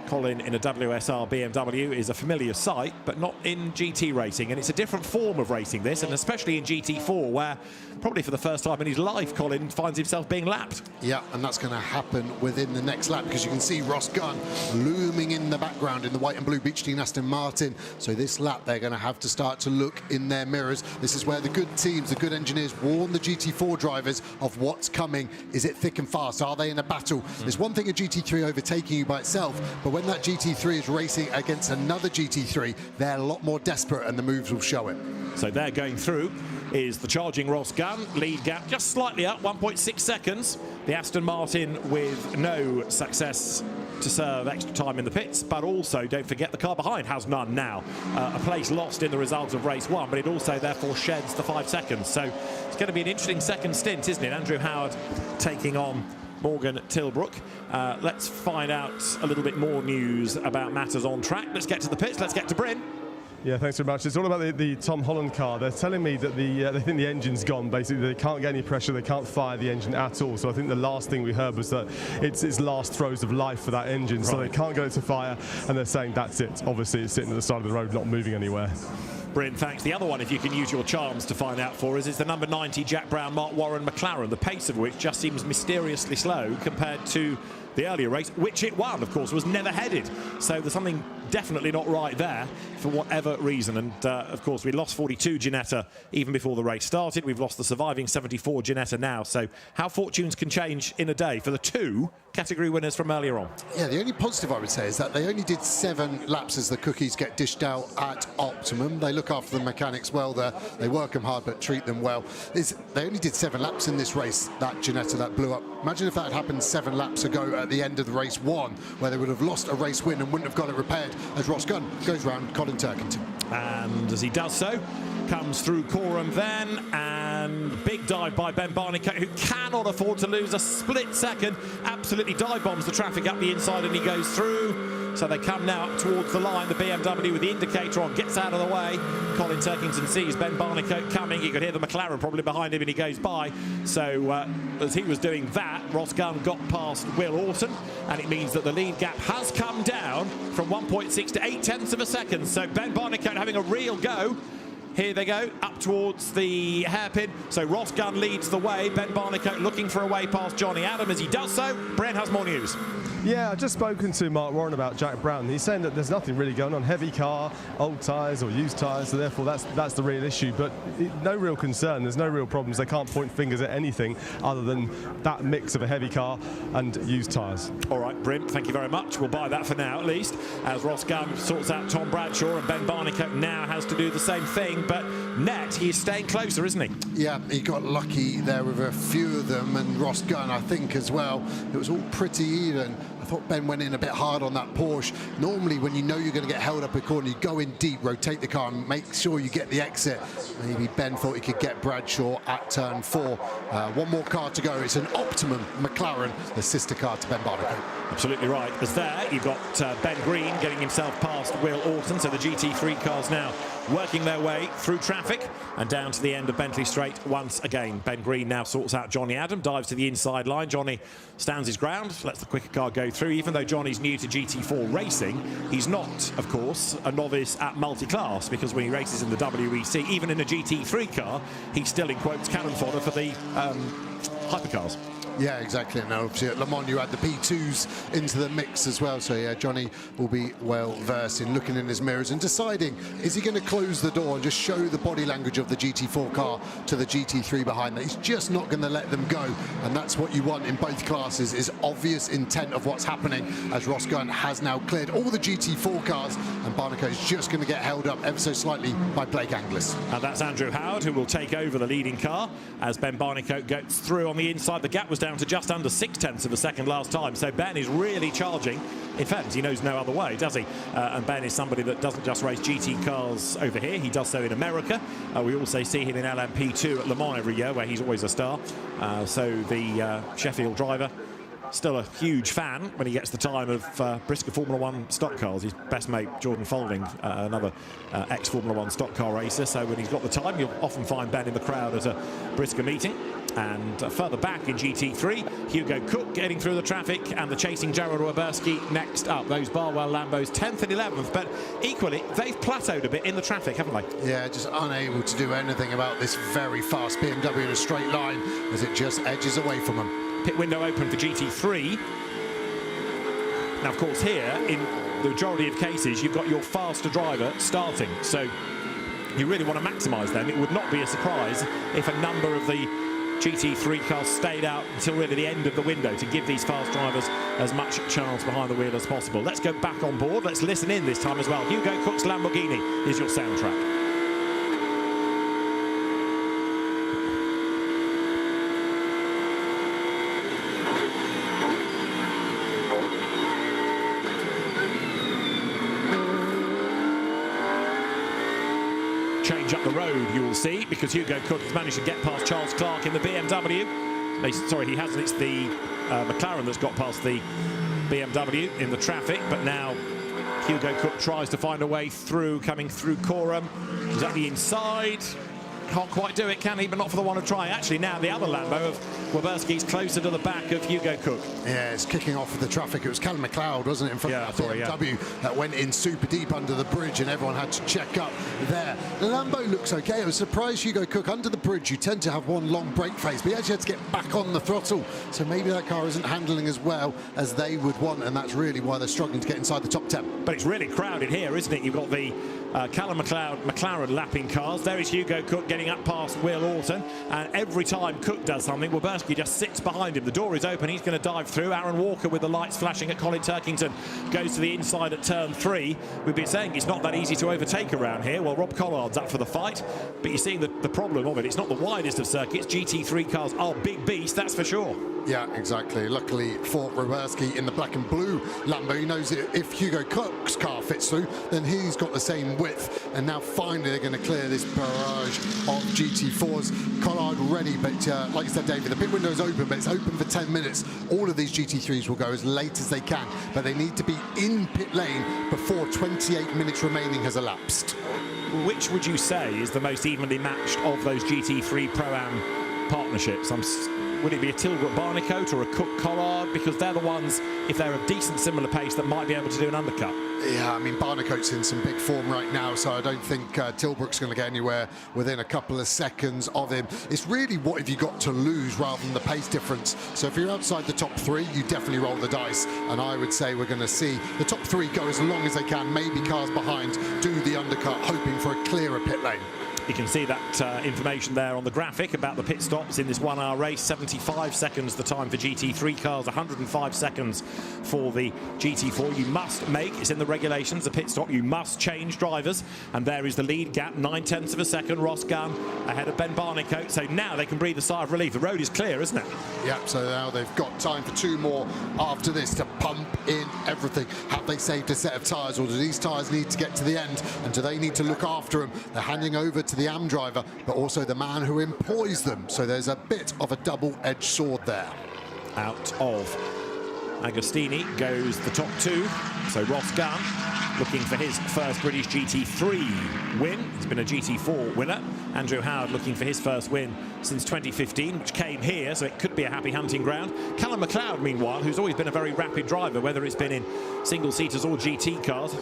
Speaker 3: Colin in a WSR BMW is a familiar sight, but not in GT racing, and it's a different form of racing this, and especially in GT4 where probably for the first time in his life Colin finds himself being lapped.
Speaker 2: Yeah, and that's going to happen within the next lap because you can see Ross Gunn looming in the background in the white and blue Beech Team Aston Martin. So this lap they're going to have to start to look in their mirrors. This is where the good teams, the good engineers warn the GT4 drivers of what's coming. Is it thick and fast? Are they in a battle? There's one thing a GT3 overtaking you by itself, but when that GT3 is racing against another GT3, they're a lot more desperate and the moves will show it.
Speaker 3: So they're going through is the charging Ross Gunn. Lead gap just slightly up, 1.6 seconds. The Aston Martin with no success to serve extra time in the pits, but also don't forget the car behind has none now. A place lost in the results of race one, but it also therefore sheds the 5 seconds. So it's going to be an interesting second stint, isn't it? Andrew Howard taking on Morgan Tilbrook. Let's find out a little bit more news about matters on track. Let's get to the pits. Let's get to Bryn.
Speaker 1: Yeah, thanks very much. It's all about the Tom Holland car. They're telling me that they think the engine's gone. Basically, they can't get any pressure. They can't fire the engine at all. So I think the last thing we heard was that it's its last throes of life for that engine. Right. So they can't get it to fire, and they're saying that's it. Obviously, it's sitting at the side of the road, not moving anywhere.
Speaker 3: Bryn, thanks. The other one, if you can use your charms to find out for us, is the number 90 Jack Brown Mark Warren McLaren, the pace of which just seems mysteriously slow compared to the earlier race, which it won, of course, was never headed. So there's something definitely not right there for whatever reason. And, of course, we lost 42 Ginetta even before the race started. We've lost the surviving 74 Ginetta now. So how fortunes can change in a day for the two category winners from earlier on.
Speaker 2: Yeah, the only positive I would say is that they only did 7 laps as the cookies get dished out at optimum. They look after the mechanics well there. They work them hard but treat them well. They only did 7 laps in this race, that Ginetta that blew up. Imagine if that had happened 7 laps ago at the end of the race one, where they would have lost a race win and wouldn't have got it repaired, as Ross Gunn goes round Colin Turkington.
Speaker 3: And as he does so, comes through Coram then, and big dive by Ben Barnicoat, who cannot afford to lose a split second. Absolutely dive bombs the traffic up the inside, and he goes through. So they come now up towards the line. The BMW with the indicator on gets out of the way. Colin Turkington sees Ben Barnicoat coming. He could hear the McLaren probably behind him, and he goes by. So as he was doing that, Ross Gunn got past Will Orton, and it means that the lead gap has come down from 1.6 to 0.8 of a second. So Ben Barnicoat having a real go Here they go, up towards the hairpin. So Ross Gunn leads the way. Ben Barnicoat looking for a way past Johnny Adam. As he does so, Brent has more news.
Speaker 1: Yeah, I've just spoken to Mark Warren about Jack Brown. He's saying that there's nothing really going on. Heavy car, old tyres or used tyres, so therefore that's the real issue. But no real concern. There's no real problems. They can't point fingers at anything other than that mix of a heavy car and used tyres.
Speaker 3: All right, Brent, thank you very much. We'll buy that for now, at least. As Ross Gunn sorts out Tom Bradshaw, and Ben Barnicoat now has to do the same thing. But net, he's staying closer, isn't he?
Speaker 2: Yeah, he got lucky there with a few of them, and Ross Gunn, I think, as well. It was all pretty even. I thought Ben went in a bit hard on that Porsche. Normally, when you know you're going to get held up a corner, you go in deep, rotate the car, and make sure you get the exit. Maybe Ben thought he could get Bradshaw at turn 4. One more car to go. It's an Optimum McLaren, the sister car to Ben Barnicoat.
Speaker 3: Absolutely right. As there, you've got Ben Green getting himself past Will Orton. So the GT3 cars now working their way through traffic and down to the end of Bentley Straight once again. Ben Green now sorts out Johnny Adam, dives to the inside line. Johnny stands his ground, lets the quicker car go through. Even though Johnny's new to GT4 racing, he's not, of course, a novice at multi-class, because when he races in the WEC, even in a GT3 car, he's still, in quotes, cannon fodder for the hypercars.
Speaker 2: Yeah, exactly. And obviously at Le Mans you add the P2s into the mix as well. So yeah, Johnny will be well versed in looking in his mirrors and deciding, is he going to close the door and just show the body language of the GT4 car to the GT3 behind that? He's just not going to let them go. And that's what you want in both classes, is obvious intent of what's happening, as Ross Gunn has now cleared all the GT4 cars, and Barnicoat is just going to get held up ever so slightly by Blake Anglis.
Speaker 3: And that's Andrew Howard, who will take over the leading car as Ben Barnicoat goes through on the inside. The gap was down to just under 0.6 of a second last time, so Ben is really charging. In fact, he knows no other way, does he? And Ben is somebody that doesn't just race GT cars over here, he does so in America. We also see him in LMP2 at Le Mans every year, where he's always a star. So the Sheffield driver, still a huge fan when he gets the time of brisker Formula 1 stock cars. His best mate, Jordan Folding, another ex-Formula 1 stock car racer. So when he's got the time, you'll often find Ben in the crowd at a brisker meeting. And further back in GT3, Hugo Cook getting through the traffic, and the chasing Gerald Werberski next up. Those Barwell Lambos 10th and 11th, but equally, they've plateaued a bit in the traffic, haven't they?
Speaker 2: Yeah, just unable to do anything about this very fast BMW in a straight line as it just edges away from them.
Speaker 3: Pit window open for GT3. Now, of course, here, in the majority of cases, you've got your faster driver starting, so you really want to maximise them. It would not be a surprise if a number of the GT3 cars stayed out until really the end of the window to give these fast drivers as much chance behind the wheel as possible. Let's go back on board. Let's listen in this time as well. Hugo Cook's Lamborghini is your soundtrack. Change up the road, you will see, because Hugo Cook has managed to get past Charles Clark in the BMW. Sorry, he hasn't. It's the McLaren that's got past the BMW in the traffic, but now Hugo Cook tries to find a way through, coming through Coram. He's at the inside. Can't quite do it, can he? But not for the one of trying. Actually, now the other Lambo of Werberski's closer to the back of Hugo Cook.
Speaker 2: Yeah, it's kicking off with the traffic. It was Callum McLeod, wasn't it, in front of the BMW that went in super deep under the bridge, and everyone had to check up there. The Lambo looks okay. I was surprised Hugo Cook under the bridge. You tend to have one long brake phase, but he actually had to get back on the throttle. So maybe that car isn't handling as well as they would want, and that's really why they're struggling to get inside the top 10.
Speaker 3: But it's really crowded here, isn't it? You've got the Callum McLaren lapping cars. There is Hugo Cook getting up past Will Orton, and every time Cook does something, Werberski just sits behind him. The door is open, he's going to dive through. Aaron Walker with the lights flashing at Colin Turkington goes to the inside at turn 3. We've been saying it's not that easy to overtake around here. Well, Rob Collard's up for the fight, but you're seeing the problem of it. It's not the widest of circuits. GT3 cars are big beasts, that's for sure.
Speaker 2: Yeah, exactly. Luckily for Werberski in the black and blue Lambo, he knows if Hugo Cook's car fits through, then he's got the same width. And now finally they're going to clear this barrage of GT4s. Collard ready, but like you said, David, the pit window is open, but it's open for 10 minutes. All of these GT3s will go as late as they can, but they need to be in pit lane before 28 minutes remaining has elapsed.
Speaker 3: Which would you say is the most evenly matched of those GT3 Pro-Am partnerships? Would it be a Tilbrook Barnicoat or a Cook Collard? Because they're the ones, if they're of decent similar pace, that might be able to do an undercut.
Speaker 2: Yeah, I mean, Barnicoat's in some big form right now, so I don't think Tilbrook's going to get anywhere within a couple of seconds of him. It's really what have you got to lose rather than the pace difference. So if you're outside the top three, you definitely roll the dice. And I would say we're going to see the top three go as long as they can, maybe cars behind do the undercut, hoping for a clearer pit lane.
Speaker 3: You can see that information there on the graphic about the pit stops in this 1 hour race. 75 seconds the time for GT3 cars, 105 seconds for the GT4. You must make, it's in the regulations, the pit stop, you must change drivers. And there is the lead gap, 9/10 of a second. Ross Gunn ahead of Ben Barnicoat. So now they can breathe a sigh of relief. The road is clear, isn't it?
Speaker 2: Yeah, so now they've got time for 2 more after this to pump in everything. Have they saved a set of tyres, or do these tyres need to get to the end? And do they need to look after them? They're handing over to the AM driver, but also the man who employs them. So there's a bit of a double-edged sword there.
Speaker 3: Out of Agostini goes the top 2. So Ross Gunn looking for his first British GT3 win. He's been a GT4 winner. Andrew Howard looking for his first win since 2015, which came here, so it could be a happy hunting ground. Callum McLeod, meanwhile, who's always been a very rapid driver, whether it's been in single-seaters or GT cars,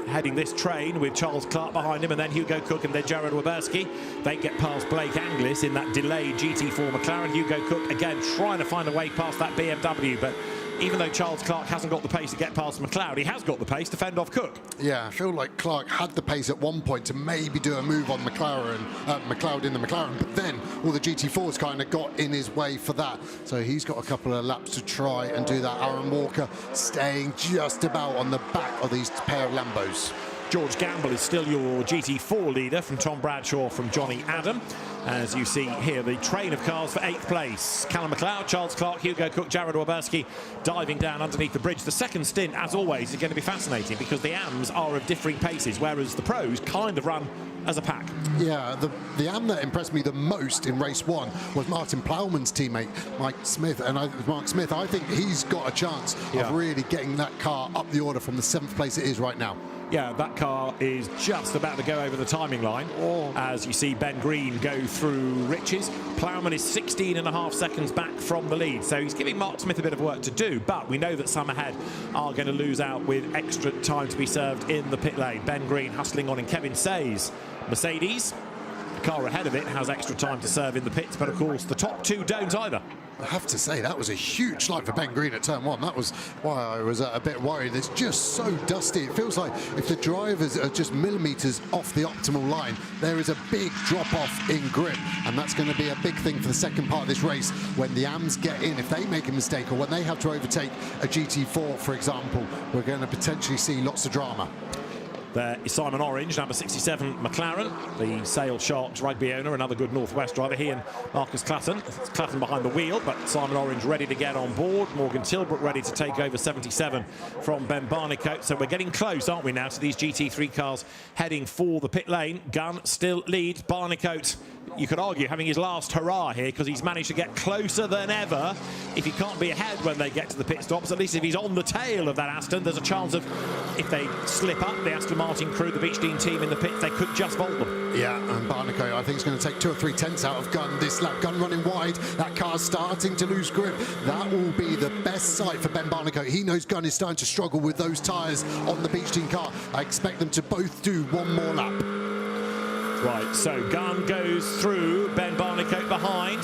Speaker 3: heading this train with Charles Clark behind him, and then Hugo Cook and then Jared Weberski. They get past Blake Anglis in that delayed GT4 McLaren. Hugo Cook again trying to find a way past that BMW, but even though Charles Clark hasn't got the pace to get past McLeod, he has got the pace to fend off Cook. Yeah,
Speaker 2: I feel like Clark had the pace at one point to maybe do a move on McLeod in the McLaren, but then all the GT4s kind of got in his way for that. So he's got a couple of laps to try and do that. Aaron Walker staying just about on the back of these pair of Lambos.
Speaker 3: George Gamble is still your GT4 leader from Tom Bradshaw, from Johnny Adam. As you see here, the train of cars for 8th place. Callum McLeod, Charles Clark, Hugo Cook, Jared Weberski diving down underneath the bridge. The second stint, as always, is going to be fascinating because the AMs are of differing paces, whereas the pros kind of run as a pack.
Speaker 2: Yeah, the AM that impressed me the most in race 1 was Martin Plowman's teammate, Mark Smith. I think he's got a chance of really getting that car up the order from the 7th place it is right now.
Speaker 3: Yeah, that car is just about to go over the timing line as you see Ben Green go through Riches. Plowman is 16.5 seconds back from the lead, so he's giving Mark Smith a bit of work to do, but we know that some ahead are going to lose out with extra time to be served in the pit lane. Ben Green hustling on in Kevin Say's Mercedes. The car ahead of it has extra time to serve in the pits, but of course the top 2 don't either.
Speaker 2: I have to say, that was a huge slide for Ben Green at turn 1. That was why I was a bit worried. It's just so dusty. It feels like if the drivers are just millimetres off the optimal line, there is a big drop-off in grip. And that's going to be a big thing for the second part of this race. When the AMs get in, if they make a mistake or when they have to overtake a GT4, for example, we're going to potentially see lots of drama.
Speaker 3: There is Simon Orange, number 67 McLaren, the Sale Sharks rugby owner, another good Northwest driver. He and Marcus Clatton. It's Clatton behind the wheel, but Simon Orange ready to get on board. Morgan Tilbrook ready to take over 77 from Ben Barnicoat. So we're getting close, aren't we, now, to these GT3 cars heading for the pit lane. Gunn still leads. Barnicoat, you could argue, having his last hurrah here because he's managed to get closer than ever. If he can't be ahead when they get to the pit stops, at least if he's on the tail of that Aston, there's a chance of, if they slip up, the Aston Martin crew, the Beach Dean team in the pits, they could just vault them.
Speaker 2: Yeah, and Barnicoat, I think, is going to take 2 or 3 tenths out of Gunn this lap. Gunn running wide, that car's starting to lose grip. That will be the best sight for Ben Barnicoat. He knows Gunn is starting to struggle with those tyres on the Beach Dean car. I expect them to both do 1 more lap.
Speaker 3: Right, so Gunn goes through, Ben Barnicoat behind.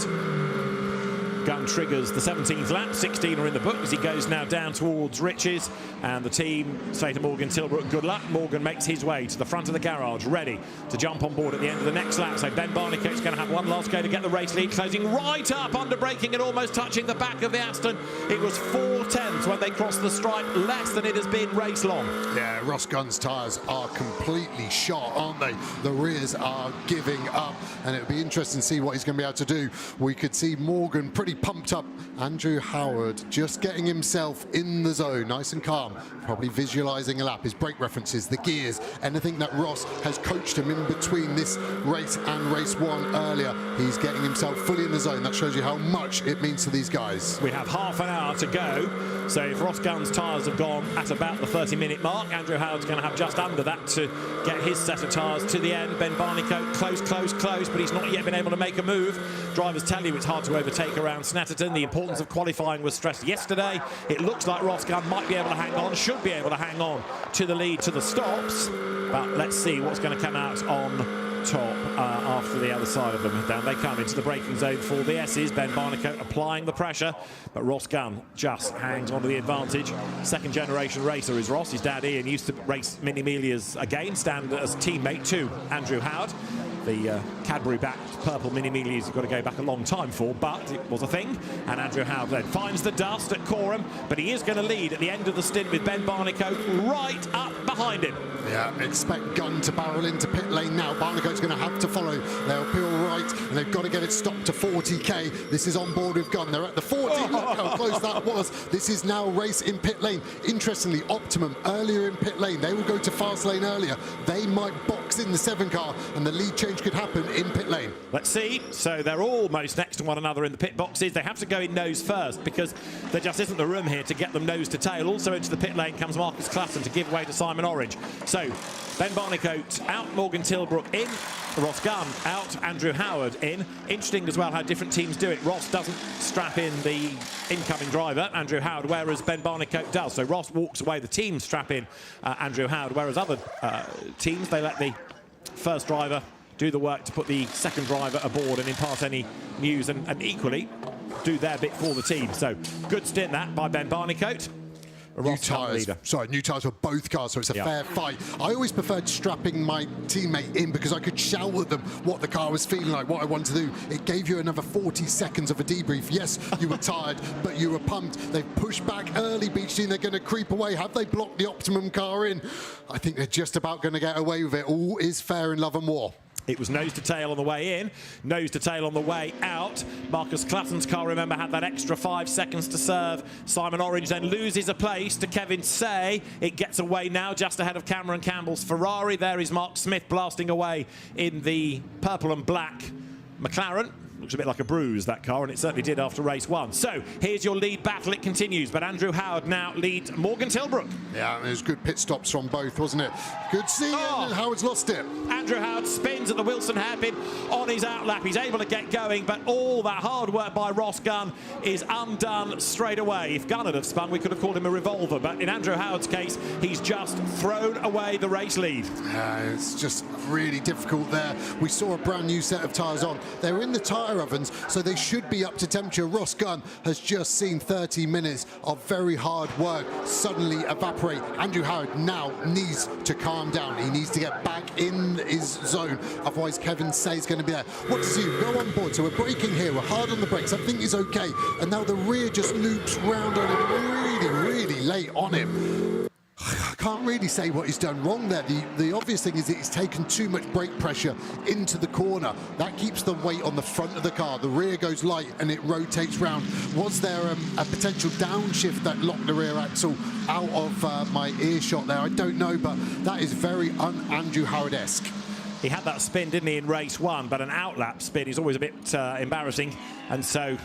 Speaker 3: Gunn triggers the 17th lap. 16 are in the book as he goes now down towards Riches, and the team say to Morgan Tilbrook, good luck. Morgan makes his way to the front of the garage, ready to jump on board at the end of the next lap. So Ben Barnicoat's going to have one last go to get the race lead, closing right up, under braking and almost touching the back of the Aston. It was 4 tenths when they crossed the stripe, less than it has been race long.
Speaker 2: Yeah, Ross Gunn's tyres are completely shot, aren't they? The rears are giving up, and it'll be interesting to see what he's going to be able to do. We could see Morgan pretty pumped up. Andrew Howard just getting himself in the zone, nice and calm, probably visualising a lap, his brake references, the gears, anything that Ross has coached him in between this race and race 1 earlier. He's getting himself fully in the zone. That shows you how much it means to these guys.
Speaker 3: We have half an hour to go, so if Ross Gunn's tyres have gone at about the 30-minute mark, Andrew Howard's going to have just under that to get his set of tyres to the end. Ben Barnicoat close, but he's not yet been able to make a move. drivers tell you it's hard to overtake around Snetterton. The importance of qualifying was stressed yesterday. It looks like Ross Gunn might be able to hang on, should be able to hang on to the lead to the stops. But let's see what's going to come out on top after the other side of them. Down they come into the braking zone for the S's. Ben Barnicoat applying the pressure, but Ross Gunn just hangs on to the advantage. Second generation racer is Ross. His dad Ian used to race Mini Melias again, stand as teammate to Andrew Howard. The Cadbury-backed purple Mini Melias you've got to go back a long time for, but it was a thing. And Andrew Howard then finds the dust at Corham, but he is going to lead at the end of the stint with Ben Barnicoat right up behind him.
Speaker 2: Yeah, expect Gunn to barrel into pit lane now. Barnicoat's going to have to follow. They'll be all right, and they've got to get it stopped to 40k. This is on board with Gunn. They're at the 40. Look how close that was. This is now race in pit lane. Interestingly, Optimum earlier in pit lane. They will go to fast lane earlier. They might box in the 7 car, and the lead change could happen in pit lane.
Speaker 3: Let's see. So they're almost next to one another in the pit boxes. They have to go in nose first because there just isn't the room here to get them nose to tail. Also into the pit lane comes Marcus Classen to give way to Simon Orange. So Ben Barnicoat out, Morgan Tilbrook in, Ross Gunn out, Andrew Howard in. Interesting as well how different teams do it. Ross doesn't strap in the incoming driver, Andrew Howard, whereas Ben Barnicoat does. So Ross walks away, the team strap in Andrew Howard, whereas other teams, they let the first driver do the work to put the second driver aboard and impart any news and equally do their bit for the team. So good stint that by Ben Barnicoat.
Speaker 2: New tyres, new tyres for both cars, so it's a fair fight. I always preferred strapping my teammate in because I could shout at them what the car was feeling like, what I wanted to do. It gave you another 40 seconds of a debrief. Yes, you were tired, but you were pumped. They've pushed back early, Beach Team. They're going to creep away. Have they blocked the Optimum car in? I think they're just about going to get away with it. All is fair in love and war.
Speaker 3: It was nose to tail on the way in, nose to tail on the way out. Marcus Classen's car, remember, had that extra 5 seconds to serve. Simon Orange then loses a place to Kevin Say. It gets away now just ahead of Cameron Campbell's Ferrari. There is Mark Smith blasting away in the purple and black McLaren. Looks a bit like a bruise, that car, and it certainly did after race 1. So here's your lead battle. It continues, but Andrew Howard now leads Morgan Tilbrook.
Speaker 2: Yeah, it was good pit stops from both, wasn't it? Good seeing and Howard's lost it.
Speaker 3: Andrew Howard spins at the Wilson hairpin on his outlap. He's able to get going, but all that hard work by Ross Gunn is undone straight away. If Gunn had have spun, we could have called him a revolver, but in Andrew Howard's case, he's just thrown away the race lead.
Speaker 2: It's just really difficult there. We saw a brand new set of tyres on. They're in the tyre ovens, so they should be up to temperature. Ross Gunn has just seen 30 minutes of very hard work suddenly evaporate. Andrew Howard now needs to calm down. He needs to get back in his zone, otherwise Kevin Say is going to be there. What does he do? Go on board. So we're braking here, we're hard on the brakes, I think he's okay, and now the rear just loops round on him really late on him. I can't really say what he's done wrong there. The obvious thing is that he's taken too much brake pressure into the corner. That keeps the weight on the front of the car. The rear goes light and it rotates round. Was there a potential downshift that locked the rear axle out of my earshot there? I don't know, but that is very un-Andrew Howard-esque.
Speaker 3: He had that spin, didn't he, in race 1, but an outlap spin is always a bit embarrassing. And so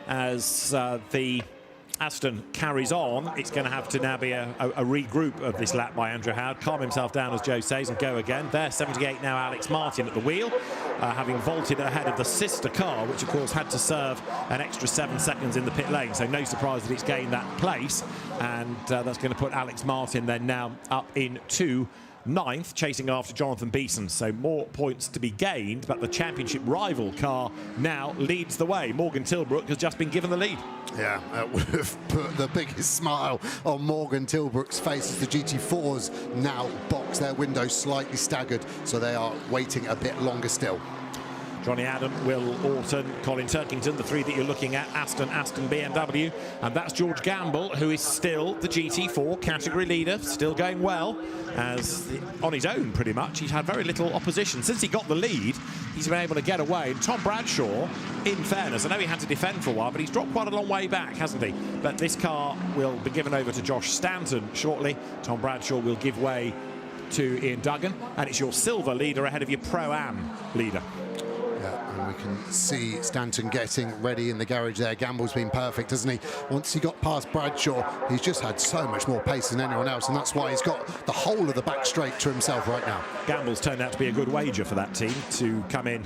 Speaker 3: as the Aston carries on, it's going to have to now be a regroup of this lap by Andrew Howard, calm himself down, as Joe says, and go again. There, 78 now, Alex Martin at the wheel, having vaulted ahead of the sister car, which of course had to serve an extra 7 seconds in the pit lane. So no surprise that it's gained that place, and that's going to put Alex Martin then now up into 9th, chasing after Jonathan Beeson. So more points to be gained, but the championship rival car now leads the way. Morgan Tilbrook has just been given the lead.
Speaker 2: Yeah, that would have put the biggest smile on Morgan Tilbrook's face as the GT4s now box their windows slightly staggered, so they are waiting a bit longer still.
Speaker 3: Johnny Adam, Will Orton, Colin Turkington, the 3 that you're looking at, Aston, BMW, and that's George Gamble, who is still the GT4 category leader, still going well, on his own pretty much. He's had very little opposition. Since he got the lead, he's been able to get away. And Tom Bradshaw, in fairness, I know he had to defend for a while, but he's dropped quite a long way back, hasn't he? But this car will be given over to Josh Stanton shortly. Tom Bradshaw will give way to Ian Duggan, and it's your silver leader ahead of your Pro-Am leader.
Speaker 2: Yeah, and we can see Stanton getting ready in the garage there. Gamble's been perfect, hasn't he? Once he got past Bradshaw, he's just had so much more pace than anyone else, and that's why he's got the whole of the back straight to himself right now.
Speaker 3: Gamble's turned out to be a good wager for that team to come in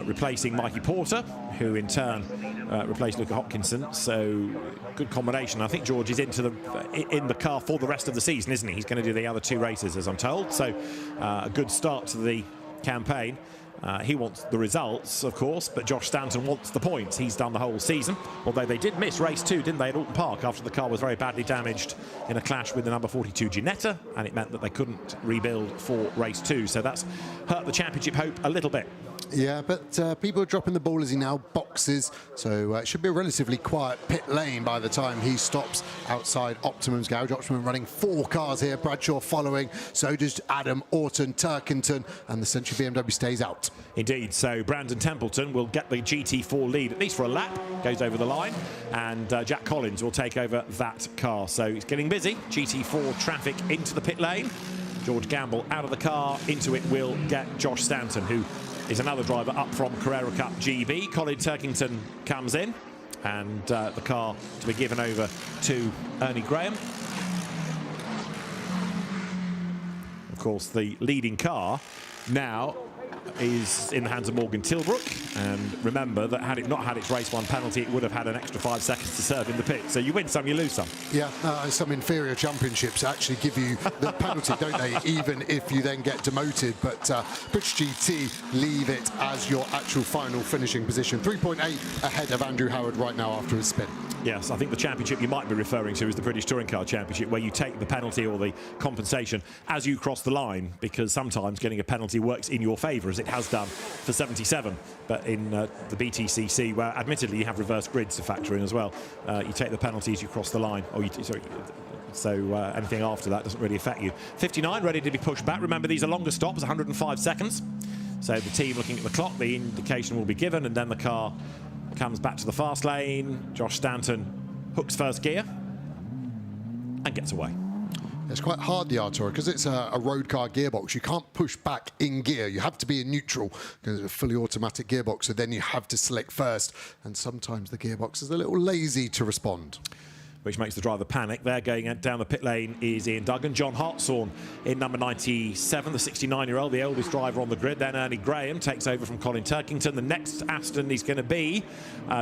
Speaker 3: replacing Mikey Porter, who in turn replaced Luca Hopkinson. So good combination. I think George is in the car for the rest of the season, isn't he? He's going to do the other 2 races, as I'm told. So a good start to the campaign. He wants the results, of course, but Josh Stanton wants the points. He's done the whole season, although they did miss race 2, didn't they, at Alton Park, after the car was very badly damaged in a clash with the number 42 Ginetta, and it meant that they couldn't rebuild for race 2. So that's hurt the championship hope a little bit.
Speaker 2: Yeah, but people are dropping the ball as he now boxes, so it should be a relatively quiet pit lane by the time he stops outside Optimum's garage. Optimum running 4 cars here, Bradshaw following, so does Adam, Orton, Turkington, and the Century BMW stays out.
Speaker 3: Indeed, so Brandon Templeton will get the GT4 lead, at least for a lap, goes over the line, and Jack Collins will take over that car. So it's getting busy, GT4 traffic into the pit lane. George Gamble out of the car, into it will get Josh Stanton, who is another driver up from Carrera Cup GB. Colin Turkington comes in, and the car to be given over to Ernie Graham. Of course, the leading car now is in the hands of Morgan Tilbrook, and remember that had it not had its race 1 penalty, it would have had an extra 5 seconds to serve in the pit. So you win some, you lose some.
Speaker 2: Yeah, some inferior championships actually give you the penalty, don't they, even if you then get demoted. But British GT leave it as your actual final finishing position. 3.8 ahead of Andrew Howard right now after his spin.
Speaker 3: Yes, I think the championship you might be referring to is the British Touring Car Championship, where you take the penalty or the compensation as you cross the line, because sometimes getting a penalty works in your favour, as it has done for 77. But in the BTCC, where admittedly you have reverse grids to factor in as well, you take the penalty as you cross the line. Or so anything after that doesn't really affect you. 59 ready to be pushed back. Remember, these are longer stops, 105 seconds. So the team looking at the clock, the indication will be given, and then the car comes back to the fast lane. Josh Stanton hooks first gear and gets away.
Speaker 2: It's quite hard, the Artura, because it's a road car gearbox. You can't push back in gear. You have to be in neutral because it's a fully automatic gearbox, so then you have to select first, and sometimes the gearbox is a little lazy to respond,
Speaker 3: which makes the driver panic. There going down the pit lane is Ian Duggan. John Hartshorn in number 97, the 69-year-old, the oldest driver on the grid. Then Ernie Graham takes over from Colin Turkington. The next Aston is going to be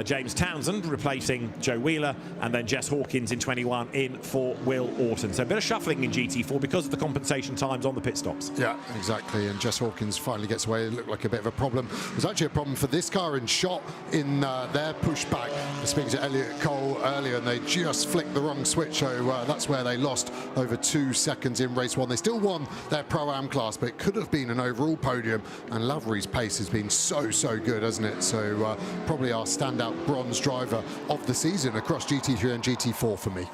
Speaker 3: James Townsend, replacing Joe Wheeler, and then Jess Hawkins in 21 in for Will Orton. So a bit of shuffling in GT4 because of the compensation times on the pit stops.
Speaker 2: Yeah, exactly, and Jess Hawkins finally gets away. It looked like a bit of a problem. It was actually a problem for this car in shot in their pushback. Speaking to Elliot Cole earlier, and they just flicked the wrong switch, so that's where they lost over 2 seconds in race 1. They still won their Pro-Am class, but it could have been an overall podium, and Lavery's pace has been so good, hasn't it? So probably our standout bronze driver of the season across GT3 and GT4 for me.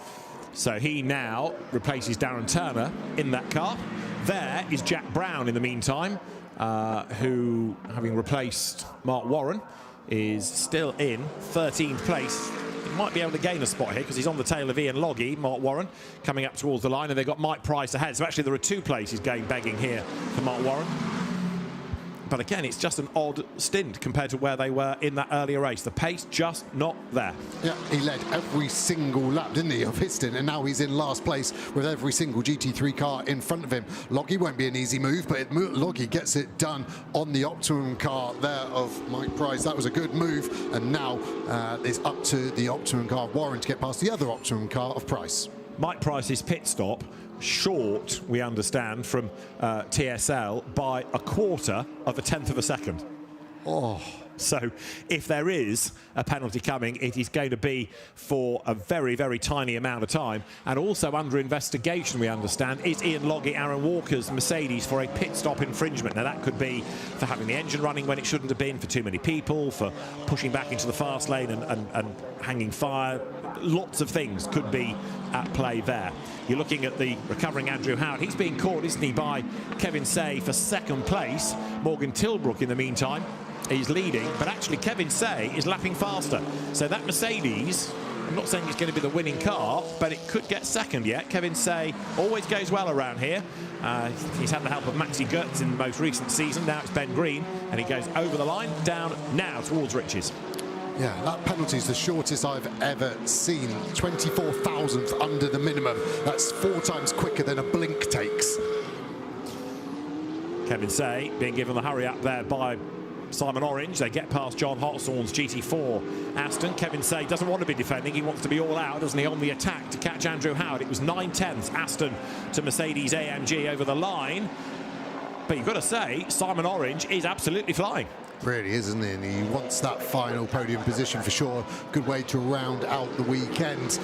Speaker 3: So he now replaces Darren Turner in that car. There is Jack Brown in the meantime, who, having replaced Mark Warren, is still in 13th place. He might be able to gain a spot here because he's on the tail of Ian Loggy, Mark Warren, coming up towards the line, and they've got Mike Price ahead. So actually there are 2 places begging here for Mark Warren. But again, it's just an odd stint compared to where they were in that earlier race. The pace just not there.
Speaker 2: Yeah, he led every single lap, didn't he, of his stint, and now he's in last place with every single GT3 car in front of him. Loggy won't be an easy move, but Loggy gets it done on the Optimum car there of Mike Price. That was a good move, and now it's up to the Optimum car of Warren to get past the other Optimum car of Price.
Speaker 3: Mike Price's pit stop short, we understand, from TSL by 1/4 of a 1/10 of a second.
Speaker 2: Oh.
Speaker 3: So if there is a penalty coming, it is going to be for a very tiny amount of time. And also under investigation, we understand, is Ian Loggy, Aaron Walker's Mercedes, for a pit stop infringement. Now that could be for having the engine running when it shouldn't have been, for too many people, for pushing back into the fast lane and hanging fire. Lots of things could be at play there. You're looking at the recovering Andrew Howard. He's being caught, isn't he, by Kevin Say for 2nd place. Morgan Tilbrook in the meantime is leading, but actually Kevin Say is lapping faster. So that Mercedes, I'm not saying it's going to be the winning car, but it could get 2nd yet. Kevin Say always goes well around here. He's had the help of Maxi Goetz in the most recent season. Now it's Ben Green, and he goes over the line, down now towards Riches.
Speaker 2: Yeah, that penalty is the shortest I've ever seen. 24,000th under the minimum. That's 4 times quicker than a blink takes.
Speaker 3: Kevin Say being given the hurry up there by Simon Orange. They get past John Hotthorne's GT4 Aston. Kevin Say doesn't want to be defending. He wants to be all out, doesn't he, on the attack to catch Andrew Howard. It was 9/10 Aston to Mercedes AMG over the line. But you've got to say, Simon Orange is absolutely flying.
Speaker 2: Really is, isn't he? And he wants that final podium position for sure. Good way to round out the weekend.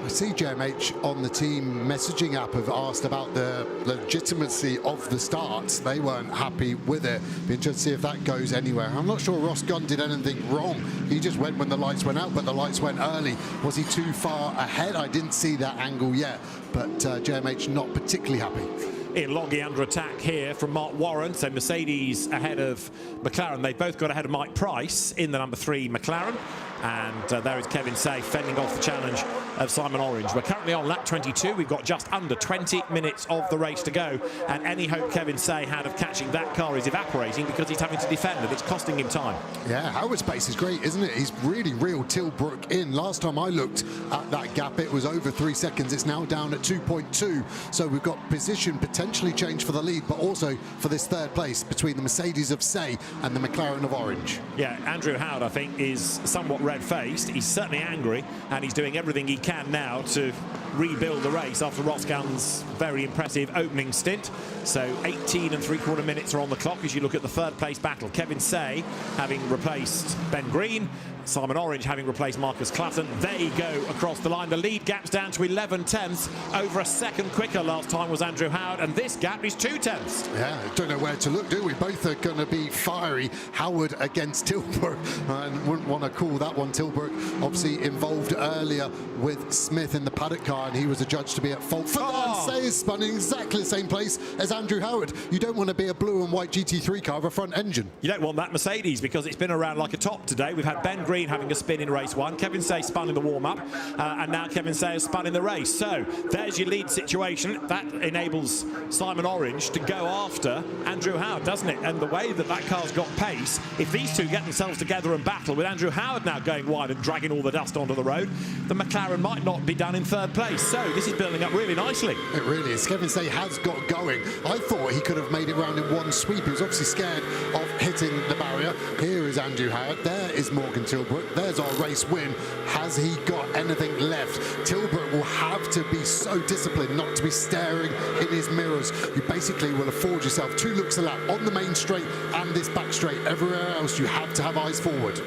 Speaker 2: I see JMH on the team messaging app have asked about the legitimacy of the starts. They weren't happy with it. Be interested to see if that goes anywhere. I'm not sure Ross Gunn did anything wrong. He just went when the lights went out, but the lights went early. Was he too far ahead? I didn't see that angle yet, but JMH not particularly happy.
Speaker 3: Ian Longhi under attack here from Mark Warren. So Mercedes ahead of McLaren. They both got ahead of Mike Price in the number 3 McLaren. And there is Kevin Say fending off the challenge of Simon Orange. We're currently on lap 22. We've got just under 20 minutes of the race to go. And any hope Kevin Say had of catching that car is evaporating because he's having to defend and it's costing him time.
Speaker 2: Yeah, Howard's pace is great, isn't it? He's really reeled Tilbrook in. Last time I looked at that gap, it was over 3 seconds. It's now down at 2.2. So we've got position potentially changed for the lead, but also for this third place between the Mercedes of Say and the McLaren of Orange.
Speaker 3: Yeah, Andrew Howard, I think, is somewhat red-faced. He's certainly angry, and he's doing everything he can now to rebuild the race after Ross Gunn's very impressive opening stint. So 18 3/4 minutes are on the clock as you look at the third place battle. Kevin Say having replaced Ben Green, Simon Orange having replaced Marcus Clutton. They go across the line. The lead gap's down to 11/10. Over a second quicker last time was Andrew Howard, and this gap is 2/10.
Speaker 2: Yeah, don't know where to look, do we? Both are going to be fiery. Howard against Tilbrook, and wouldn't want to call that one. Tilbrook obviously involved earlier with Smith in the paddock car, and he was adjudged to be at fault for that. Say is spun in exactly the same place as Andrew Howard. You don't want to be a blue and white GT3 car with a front engine.
Speaker 3: You don't want that Mercedes because it's been around like a top today. We've had Ben Green having a spin in race 1. Kevin Say spun in the warm-up, and now Kevin Say has spun in the race. So there's your lead situation. That enables Simon Orange to go after Andrew Howard, doesn't it? And the way that that car's got pace, if these two get themselves together and battle, with Andrew Howard now going wide and dragging all the dust onto the road, the McLaren might not be done in third place. So this is building up really nicely.
Speaker 2: It really is. Kevin Say has got going. I thought he could have made it round in one sweep. He was obviously scared of hitting the barrier. Here is Andrew Howard. There is Morgan Tilbrook. There's our race win. Has he got anything left? Tilbrook will have to be so disciplined not to be staring in his mirrors. You basically will afford yourself 2 looks a lap on the main straight and this back straight. Everywhere else you have to have eyes forward.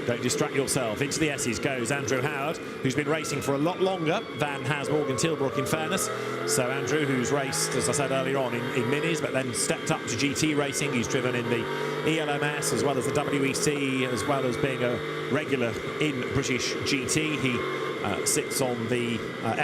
Speaker 3: Don't distract yourself. Into the S's goes Andrew Howard, who's been racing for a lot longer than has Morgan Tilbrook, in fairness. So Andrew, who's raced, as I said earlier on, in minis, but then stepped up to GT racing. He's driven in the ELMS as well as the WEC, as well as being a regular in British GT. He sits on the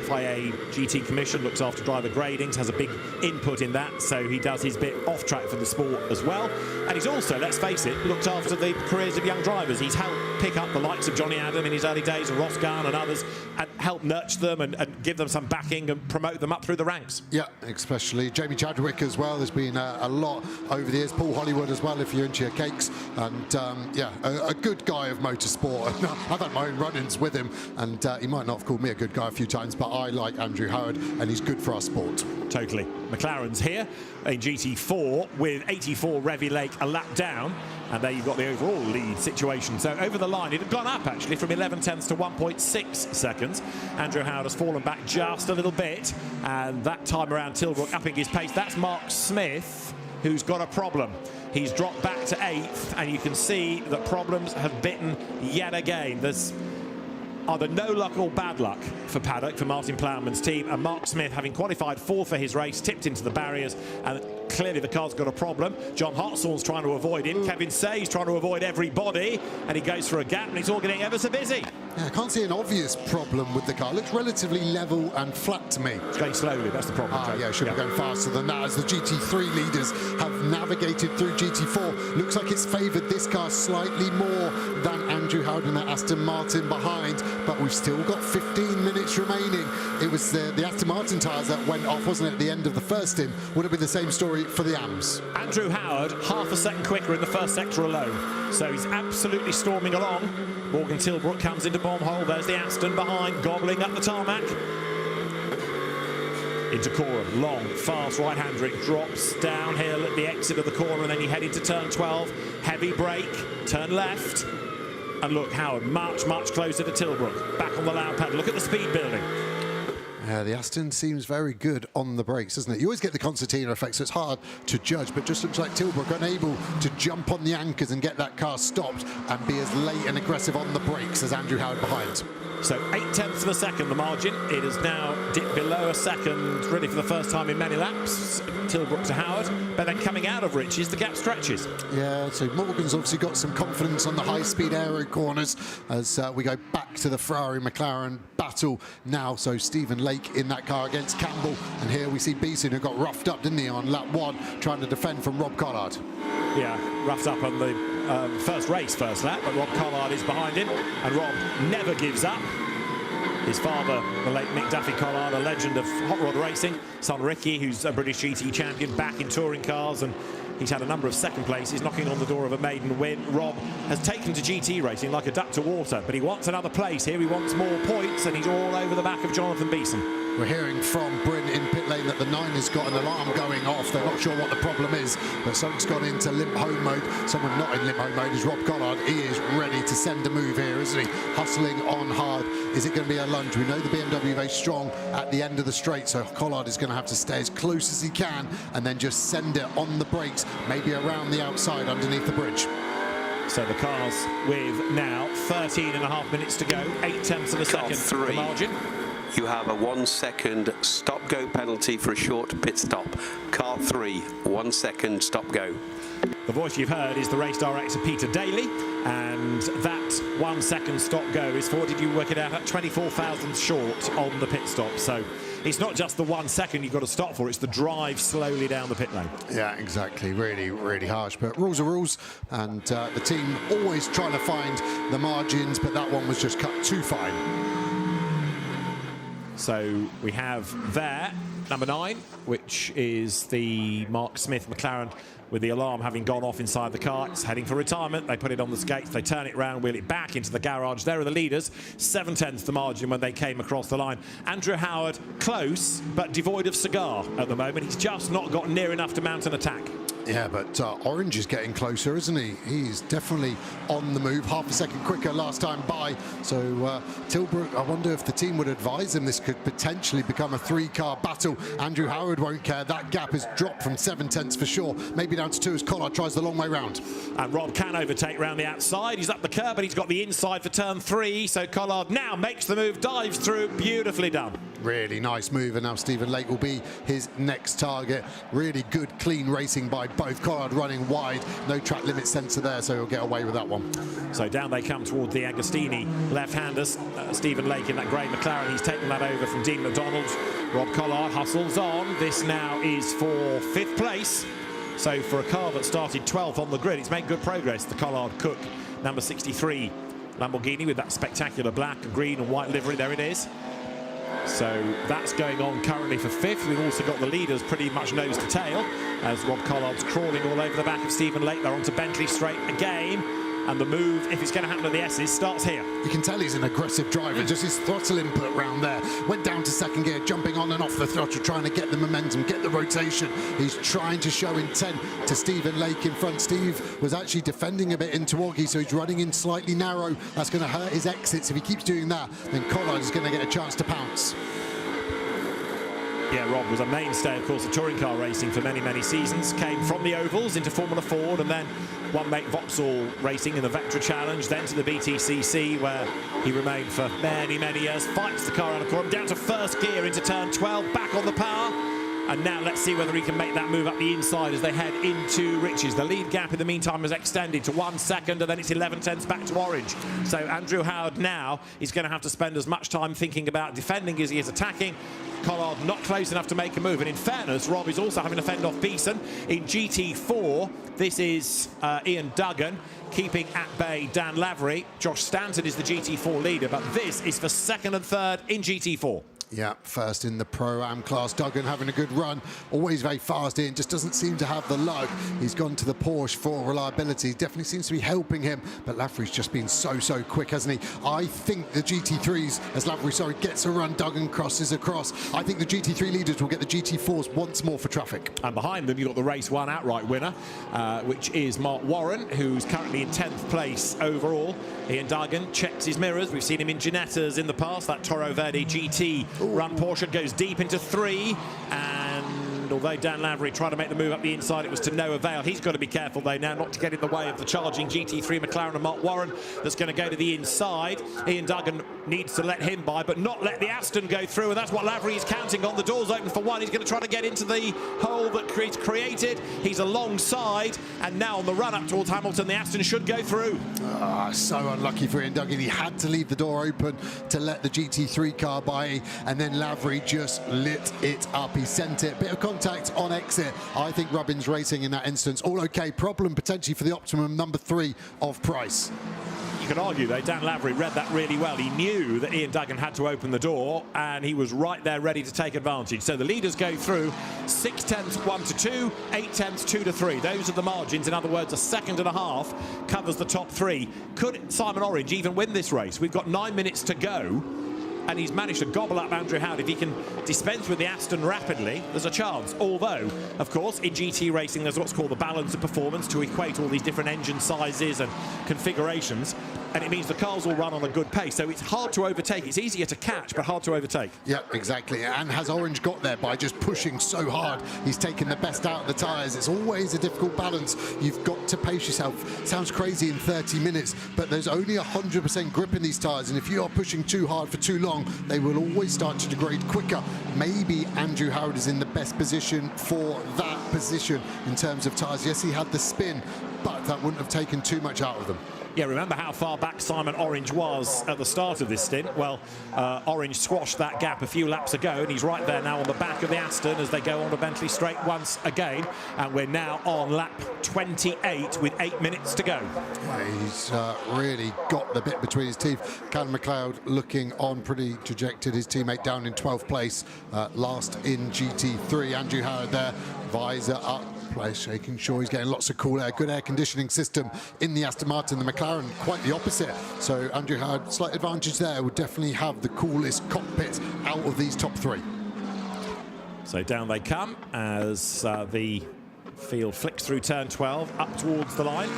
Speaker 3: FIA GT Commission, looks after driver gradings, has a big input in that, so he does his bit off track for the sport as well. And he's also, let's face it, looked after the careers of young drivers. He's helped pick up the likes of Johnny Adam in his early days, and Ross Gunn and others, and help nurture them and give them some backing and promote them up through the ranks.
Speaker 2: Yeah, especially Jamie Chadwick as well. There's been a lot over the years. Paul Hollywood as well, if you're into your cakes. And yeah, a good guy of motorsport. I've had my own run-ins with him, and he might not have called me a good guy a few times, but I like Andrew Howard, and he's good for our sport.
Speaker 3: Totally. McLaren's here in GT4 with 84 Revy Lake a lap down, and there you've got the overall lead situation. So over the line, it had gone up actually from 11/10 to 1.6 seconds. Andrew Howard has fallen back just a little bit, and that time around Tilbrook upping his pace. That's Mark Smith, who's got a problem. He's dropped back to 8th, and you can see that problems have bitten yet again. There's either no luck or bad luck for Paddock, for Martin Plowman's team, and Mark Smith, having qualified 4th for his race, tipped into the barriers, and clearly the car's got a problem. John Hartshorne's trying to avoid him. Kevin Say's trying to avoid everybody, and he goes for a gap, and it's all getting ever so busy.
Speaker 2: Yeah, I can't see an obvious problem with the car. It looks relatively level and flat to me.
Speaker 3: It's going slowly, that's the problem.
Speaker 2: Yeah, should be going faster than that, as the GT3 leaders have navigated through GT4. Looks like it's favoured this car slightly more than Andrew Howard and that Aston Martin behind, but we've still got 15 minutes remaining. It was the Aston Martin tyres that went off, wasn't it, at the end of the first stint? Would have been the same story for the AMS.
Speaker 3: Andrew Howard, half a second quicker in the first sector alone, so he's absolutely storming along. Morgan Tilbrook comes into bomb hole. There's the Aston behind, gobbling up the tarmac. Into Coram, long, fast right-hander. It drops downhill at the exit of the corner, and then you head into turn 12. Heavy brake, turn left. And look, Howard, much closer to Tilbrook. Back on the loud pedal. Look at the speed building.
Speaker 2: Yeah, the Aston seems very good on the brakes, doesn't it? You always get the concertina effect, so it's hard to judge, but just looks like Tilbrook unable to jump on the anchors and get that car stopped and be as late and aggressive on the brakes as Andrew Howard behind.
Speaker 3: So 0.8 of a second, the margin. It has now dipped below a second, really for the first time in many laps. Tilbrook to Howard, but then coming out of Riches, the gap stretches.
Speaker 2: Yeah, so Morgan's obviously got some confidence on the high-speed aero corners as we go back to the Ferrari-McLaren battle now. So Stephen Lake in that car against Campbell, and here we see Beeson, who got roughed up, didn't he, on lap 1, trying to defend from Rob Collard.
Speaker 3: Yeah, roughed up on the first lap, but Rob Collard is behind him, and Rob never gives up. His father, the late Mick Duffy Collard, a legend of hot rod racing. Son Ricky, who's a British GT champion, back in touring cars, and he's had a number of second places, knocking on the door of a maiden win. Rob has taken to GT racing like a duck to water, but he wants another place here. He wants more points, and he's all over the back of Jonathan Beeson.
Speaker 2: We're hearing from Bryn in pit lane that the 9 has got an alarm going off. They're not sure what the problem is, but someone's gone into limp home mode. Someone not in limp home mode is Rob Collard. He is ready to send a move here, isn't he? Hustling on hard. Is it going to be a lunge? We know the BMW very strong at the end of the straight, so Collard is going to have to stay as close as he can and then just send it on the brakes, maybe around the outside underneath the bridge.
Speaker 3: So the cars with now 13.5 minutes to go, 0.8 of a second for the margin.
Speaker 9: You have a 1 second stop-go penalty for a short pit stop. Car 3, 1 second stop-go.
Speaker 3: The voice you've heard is the race director, Peter Daly, and that 1 second stop-go is for, did you work it out, at 24 thousandths short on the pit stop. So it's not just the 1 second you've got to stop for, it's the drive slowly down the pit lane.
Speaker 2: Yeah, exactly. Really harsh, but rules are rules, and the team always trying to find the margins, but that one was just cut too fine.
Speaker 3: So we have there number 9, which is the Mark Smith McLaren with the alarm having gone off inside the car. It's heading for retirement. They put it on the skates, they turn it round, wheel it back into the garage. There are the leaders, 7/10 the margin when they came across the line. Andrew Howard close, but devoid of cigar at the moment. He's just not got near enough to mount an attack.
Speaker 2: Yeah, but Orange is getting closer, isn't he? He's definitely on the move, half a second quicker last time by. So Tilbrook, I wonder if the team would advise him this could potentially become a 3-car battle. Andrew Howard won't care. That gap has dropped from 7/10 for sure, maybe down to 2 as Collard tries the long way round.
Speaker 3: And Rob can overtake round the outside. He's up the curb, but he's got the inside for turn 3. So Collard now makes the move, dives through, beautifully done.
Speaker 2: Really nice move, and now Stephen Lake will be his next target. Really good, clean racing by both. Collard running wide, no track limit sensor there, so he'll get away with that one.
Speaker 3: So down they come toward the Agostini left-handers. Stephen Lake in that grey McLaren, he's taken that over from Dean McDonald. Rob Collard hustles on. This now is for 5th place. So for a car that started 12th on the grid, it's made good progress. The Collard Cook, number 63 Lamborghini with that spectacular black, green and white livery, there it is. So that's going on currently for 5th. We've also got the leaders pretty much nose to tail as Rob Collard's crawling all over the back of Stephen Lake. They're onto Bentley straight again. And the move, if it's going to happen at the S's, starts here.
Speaker 2: You can tell he's an aggressive driver, just his throttle input round there. Went down to second gear, jumping on and off the throttle, trying to get the momentum, get the rotation. He's trying to show intent to Stephen Lake in front. Steve was actually defending a bit into Augie, so he's running in slightly narrow. That's going to hurt his exits. If he keeps doing that, then Collard is going to get a chance to pounce.
Speaker 3: Yeah, Rob was a mainstay, of course, of touring car racing for many, many seasons. Came from the ovals into Formula Ford and then one mate Vauxhall racing in the Vectra Challenge, then to the BTCC where he remained for many, many years. Fights the car out of corner, down to first gear into turn 12, back on the power. And now let's see whether he can make that move up the inside as they head into Riches. The lead gap in the meantime has extended to 1 second, and then it's 11/10 back to Orange. So Andrew Howard now is going to have to spend as much time thinking about defending as he is attacking. Collard not close enough to make a move. And in fairness, Rob is also having to fend off Beeson in GT4. This is Ian Duggan keeping at bay Dan Lavery. Josh Stanton is the GT4 leader, but this is for 2nd and 3rd in GT4.
Speaker 2: Yeah, first in the Pro-Am class. Duggan having a good run, always very fast in, just doesn't seem to have the lug. He's gone to the Porsche for reliability. Definitely seems to be helping him, but Lavery's just been so quick, hasn't he? I think the GT3s, as Lavery, gets a run, Duggan crosses across. I think the GT3 leaders will get the GT4s once more for traffic.
Speaker 3: And behind them, you've got the race 1 outright winner, which is Mark Warren, who's currently in 10th place overall. Ian Duggan checks his mirrors. We've seen him in Ginettas in the past. That Toro Verde GT run Porsche goes deep into 3, and although Dan Lavery tried to make the move up the inside, it was to no avail. He's got to be careful though now not to get in the way of the charging GT3 McLaren and Mark Warren that's going to go to the inside. Ian Duggan needs to let him by, but not let the Aston go through, and that's what Lavery is counting on. The door's open for 1. He's going to try to get into the hole that he's created. He's alongside, and now on the run up towards Hamilton, the Aston should go through.
Speaker 2: So unlucky for Ian Duggan. He had to leave the door open to let the GT3 car by, and then Lavery just lit it up. He sent it. Bit of contact on exit. I think Rubbins Racing in that instance. All okay. Problem potentially for the Optimum number 3 of Price.
Speaker 3: You can argue, though, Dan Lavery read that really well. He knew that Ian Duggan had to open the door, and he was right there ready to take advantage. So the leaders go through 6 tenths 1 to 2, 8 tenths 2 to 3. Those are the margins. In other words, a second and a half covers the top 3. Could Simon Orange even win this race? We've got 9 minutes to go, and he's managed to gobble up Andrew Howard. If he can dispense with the Aston rapidly, there's a chance. Although, of course, in GT racing, there's what's called the balance of performance to equate all these different engine sizes and configurations, and it means the cars will run on a good pace. So it's hard to overtake. It's easier to catch, but hard to overtake.
Speaker 2: Yeah, exactly. And has Orange got there by just pushing so hard? He's taken the best out of the tyres. It's always a difficult balance. You've got to pace yourself. Sounds crazy in 30 minutes, but there's only 100% grip in these tyres, and if you are pushing too hard for too long, they will always start to degrade quicker. Maybe Andrew Howard is in the best position for that position in terms of tyres. Yes, he had the spin, but that wouldn't have taken too much out of them.
Speaker 3: Yeah, remember how far back Simon Orange was at the start of this stint? Well, Orange squashed that gap a few laps ago, and he's right there now on the back of the Aston as they go on to Bentley Straight once again. And we're now on lap 28 with 8 minutes to go.
Speaker 2: Yeah, he's really got the bit between his teeth. Callum McLeod looking on pretty dejected. His teammate down in 12th place, last in GT3. Andrew Howard there, visor up. Place shaking sure he's getting lots of cool air, good air conditioning system in the Aston Martin. The McLaren quite the opposite, so Andrew Howard slight advantage there, will definitely have the coolest cockpit out of these top 3.
Speaker 3: So down they come as the field flicks through turn 12 up towards the line.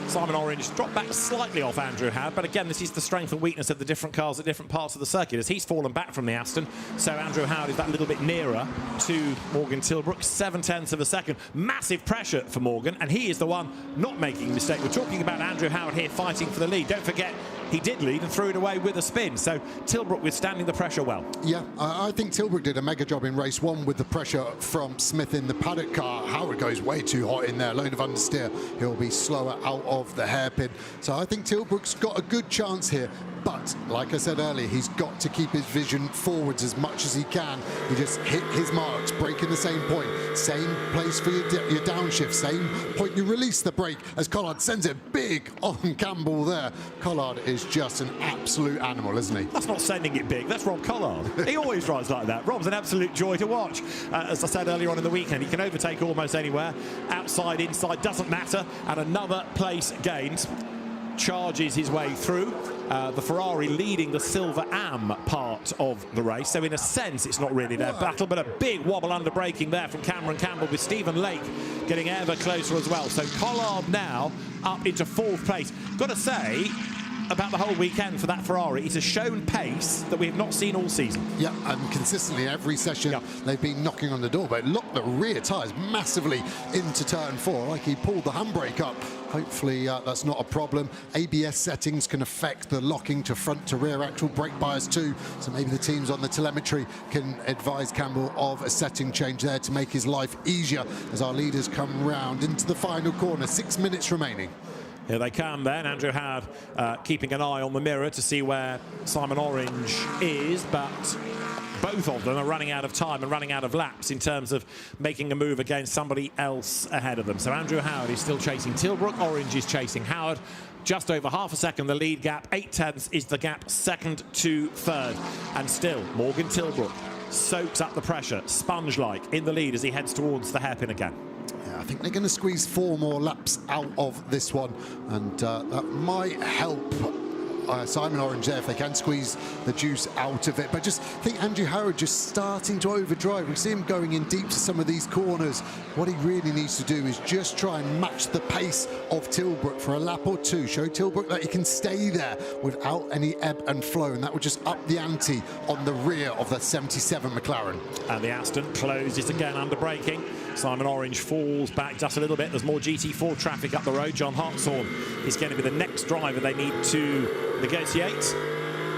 Speaker 3: Simon Orange dropped back slightly off Andrew Howard, but again, this is the strength and weakness of the different cars at different parts of the circuit. As he's fallen back from the Aston, so Andrew Howard is that little bit nearer to Morgan Tilbrook, 7 tenths of a second. Massive pressure for Morgan, and he is the one not making a mistake. We're talking about Andrew Howard here fighting for the lead. Don't forget, he did lead and threw it away with a spin, so Tilbrook withstanding the pressure well.
Speaker 2: Yeah, I think Tilbrook did a mega job in race 1 with the pressure from Smith in the paddock car. Howard goes way too hot in there, load of understeer. He'll be slower out of the hairpin. So I think Tilbrook's got a good chance here. But, like I said earlier, he's got to keep his vision forwards as much as he can. He just hit his marks, braking the same point, same place for your downshift, same point you release the brake as Collard sends it big on Campbell there. Collard is just an absolute animal, isn't he?
Speaker 3: That's not sending it big, that's Rob Collard. He always drives like that. Rob's an absolute joy to watch. As I said earlier on in the weekend, he can overtake almost anywhere. Outside, inside, doesn't matter. And another place gained. Charges his way through. The Ferrari leading the Silver Am part of the race. So in a sense, it's not really their battle, but a big wobble under braking there from Cameron Campbell, with Stephen Lake getting ever closer as well. So Collard now up into 4th place. Got to say about the whole weekend for that Ferrari, it's a shown pace that we have not seen all season.
Speaker 2: Yeah, and consistently every session they've been knocking on the door, but locked the rear tyres massively into turn 4, like he pulled the handbrake up. Hopefully that's not a problem. ABS settings can affect the locking to front to rear axle brake bias too, so maybe the teams on the telemetry can advise Campbell of a setting change there to make his life easier as our leaders come round into the final corner. 6 minutes remaining.
Speaker 3: Here they come then. Andrew Howard keeping an eye on the mirror to see where Simon Orange is, but both of them are running out of time and running out of laps in terms of making a move against somebody else ahead of them. So Andrew Howard is still chasing Tilbrook. Orange is chasing Howard. Just over half a second the lead gap. 8 tenths is the gap second to third. And still Morgan Tilbrook soaks up the pressure, sponge-like, in the lead as he heads towards the hairpin again.
Speaker 2: Yeah, I think they're going to squeeze 4 more laps out of this one, and that might help Simon Orange there if they can squeeze the juice out of it. But just think Andrew Howard just starting to overdrive. We see him going in deep to some of these corners. What he really needs to do is just try and match the pace of Tilbrook for a lap or two. Show Tilbrook that he can stay there without any ebb and flow, and that would just up the ante on the rear of the 77 McLaren.
Speaker 3: And the Aston closes again under braking. Simon Orange falls back just a little bit. There's more GT4 traffic up the road. John Hartshorn is going to be the next driver they need to negotiate.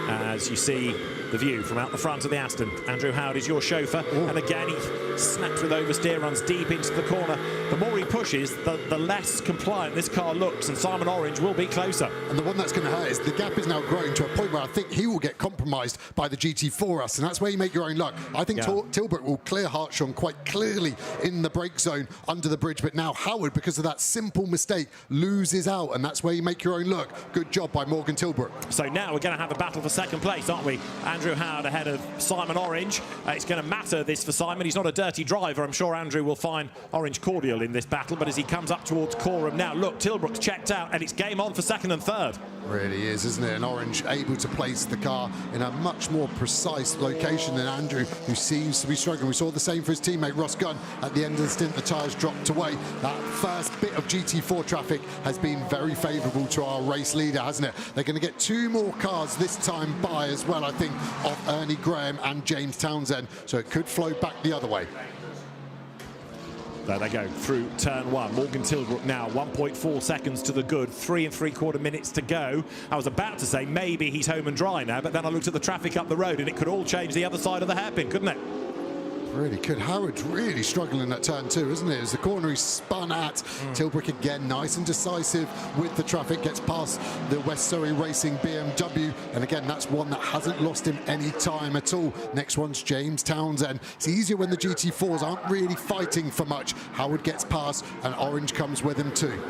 Speaker 3: As you see the view from out the front of the Aston. Andrew Howard is your chauffeur. Ooh. And again, he snaps with oversteer, runs deep into the corner. The more he pushes, the less compliant this car looks, and Simon Orange will be closer.
Speaker 2: And the one that's going to hurt is the gap is now growing to a point where I think he will get compromised by the GT4 us, and that's where you make your own luck. I think Tilbrook will clear Hartshorn quite clearly in the brake zone under the bridge, but now Howard, because of that simple mistake, loses out, and that's where you make your own luck. Good job by Morgan Tilbrook.
Speaker 3: So now we're going to have a battle for second place, aren't we? Andrew Howard ahead of Simon Orange. It's going to matter this for Simon. He's not a dirty driver. I'm sure Andrew will find Orange cordial in this battle, but as he comes up towards Coram now, look, Tilbrook's checked out, and it's game on for second and third.
Speaker 2: Really is, isn't it? And Orange able to place the car in a much more precise location than Andrew, who seems to be struggling. We saw the same for his teammate Ross Gunn at the end of the stint. The tyres dropped away. That first bit of GT4 traffic has been very favourable to our race leader, hasn't it? They're going to get 2 more cars this time by as well, I think, of Ernie Graham and James Townsend, so it could flow back the other way.
Speaker 3: There they go, through turn 1. Morgan Tilbrook now 1.4 seconds to the good, 3 3/4 minutes to go. I was about to say maybe he's home and dry now, but then I looked at the traffic up the road and it could all change the other side of the hairpin, couldn't it?
Speaker 2: Really could. Howard's really struggling at turn 2, isn't it? As the corner he spun at. Tilbrook again, nice and decisive with the traffic, gets past the West Surrey Racing BMW, and again, that's one that hasn't lost him any time at all. Next one's James Townsend. It's easier when the GT4s aren't really fighting for much. Howard gets past, and Orange comes with him too.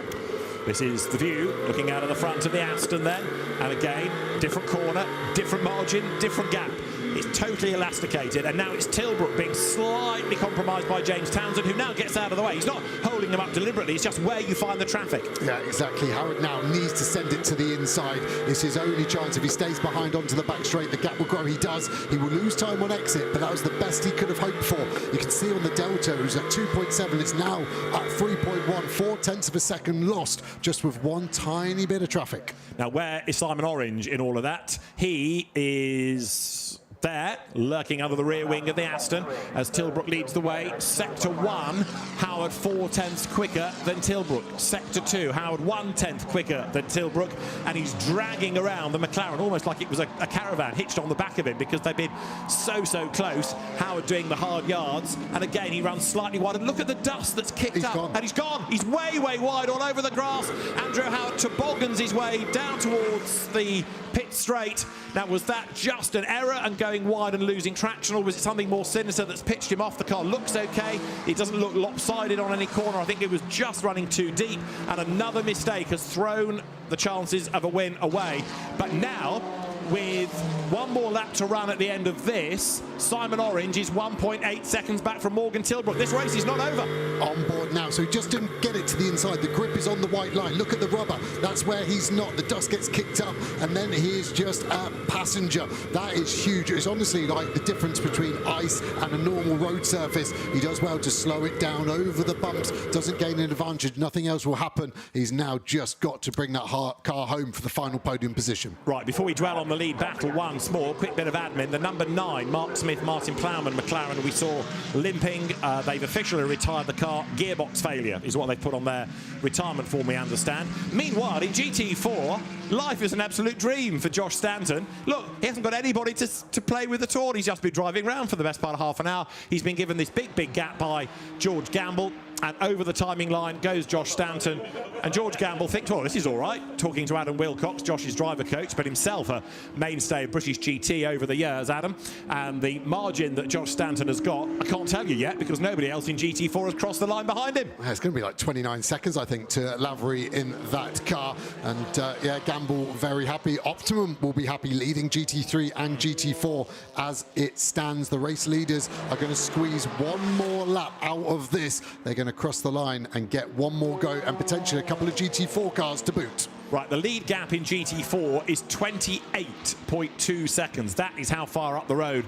Speaker 3: This is the view, looking out of the front of the Aston then, and again, different corner, different margin, different gap. It's totally elasticated, and now it's Tilbrook being slightly compromised by James Townsend, who now gets out of the way. He's not holding him up deliberately, it's just where you find the traffic.
Speaker 2: Yeah, exactly. Howard now needs to send it to the inside. It's his only chance. If he stays behind onto the back straight, the gap will grow. He does. He will lose time on exit, but that was the best he could have hoped for. You can see on the delta, who's at 2.7, it's now at 3.1, 4/10 of a second lost, just with one tiny bit of traffic.
Speaker 3: Now, where is Simon Orange in all of that? He is there, lurking under the rear wing of the Aston as Tilbrook leads the way. Sector 1, Howard 4/10 quicker than Tilbrook. Sector 2, Howard 1/10 quicker than Tilbrook, and he's dragging around the McLaren almost like it was a caravan hitched on the back of him because they've been so close. Howard doing the hard yards, and again he runs slightly wide, and look at the dust that's kicked up, and he's gone. He's way wide all over the grass. Andrew Howard toboggans his way down towards the pit straight. Now, was that just an error and going wide and losing traction, or was it something more sinister that's pitched him off? The car looks okay. It doesn't look lopsided on any corner. I think it was just running too deep, and another mistake has thrown the chances of a win away. But now, with 1 more lap to run at the end of this, Simon Orange is 1.8 seconds back from Morgan Tilbrook. This race is not over.
Speaker 2: On board now, so he just didn't get it to the inside. The grip is on the white line. Look at the rubber. That's where he's not. The dust gets kicked up, and then he is just a passenger. That is huge. It's honestly like the difference between ice and a normal road surface. He does well to slow it down over the bumps, doesn't gain an advantage. Nothing else will happen. He's now just got to bring that car home for the final podium position.
Speaker 3: Right, before we dwell on the lead battle once more, quick bit of admin. The number 9, Mark Smith, Martin Plowman, McLaren, we saw limping. They've officially retired the car. Gearbox failure is what they've put on their retirement form, we understand. Meanwhile, in GT4, life is an absolute dream for Josh Stanton. Look, he hasn't got anybody to play with at all. He's just been driving around for the best part of half an hour. He's been given this big gap by George Gamble. And over the timing line goes Josh Stanton. And George Gamble thinks, oh, this is all right. Talking to Adam Wilcox, Josh's driver coach, but himself a mainstay of British GT over the years, Adam. And the margin that Josh Stanton has got, I can't tell you yet, because nobody else in GT4 has crossed the line behind him.
Speaker 2: Yeah, it's going to be like 29 seconds, I think, to Lavery in that car. And yeah, Gamble very happy. Optimum will be happy, leading GT3 and GT4 as it stands. The race leaders are going to squeeze one more lap out of this. They're going to cross the line and get one more go, and potentially a couple of GT4 cars to boot.
Speaker 3: Right, the lead gap in GT4 is 28.2 seconds. That is how far up the road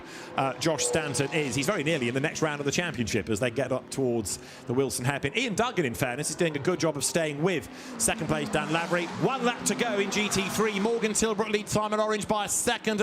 Speaker 3: Josh Stanton is. He's very nearly in the next round of the championship as they get up towards the Wilson hairpin. Ian Duggan, in fairness, is doing a good job of staying with second place Dan Lavery. 1 lap to go in GT3. Morgan Tilbrook leads Simon Orange by 1.5 seconds.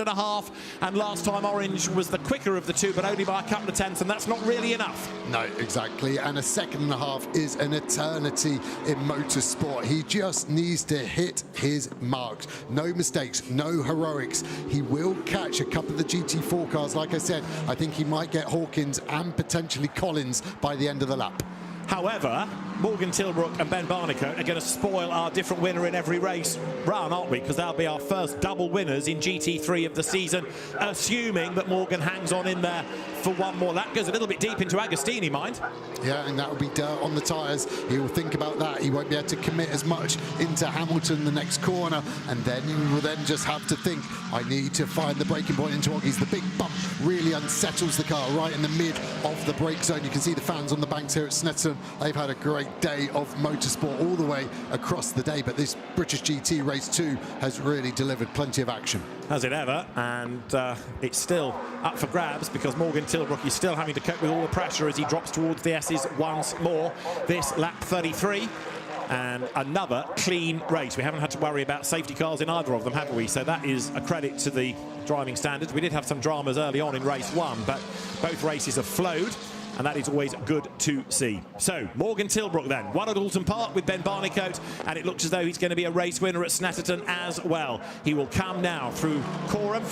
Speaker 3: And last time Orange was the quicker of the two, but only by a couple of tenths, and that's not really enough.
Speaker 2: No, exactly. And 1.5 seconds is an eternity in motorsport. He just needs to hit his marks. No mistakes, no heroics. He will catch a couple of the GT4 cars. Like I said, I think he might get Hawkins and potentially Collins by the end of the lap.
Speaker 3: However, Morgan Tilbrook and Ben Barnicoat are going to spoil our different winner in every race run, aren't we? Because they'll be our first double winners in GT3 of the season, assuming that Morgan hangs on in there for one more lap. Goes a little bit deep into Agostini, mind.
Speaker 2: Yeah, and that will be dirt on the tyres. He will think about that. He won't be able to commit as much into Hamilton the next corner, and then he will then just have to think, I need to find the braking point into Oggies. The big bump really unsettles the car right in the mid of the brake zone. You can see the fans on the banks here at Snetterton. They've had a great day of motorsport all the way across the day, but this British GT Race 2 has really delivered plenty of action.
Speaker 3: Has it ever, and it's still up for grabs because Morgan Tilbrook is still having to cope with all the pressure as he drops towards the S's once more. This lap 33. And another clean race. We haven't had to worry about safety cars in either of them, have we? So that is a credit to the driving standards. We did have some dramas early on in race 1, but both races have flowed, and that is always good to see. So, Morgan Tilbrook then, won at Alton Park with Ben Barnicoat, and it looks as though he's going to be a race winner at Snetterton as well. He will come now through Coram,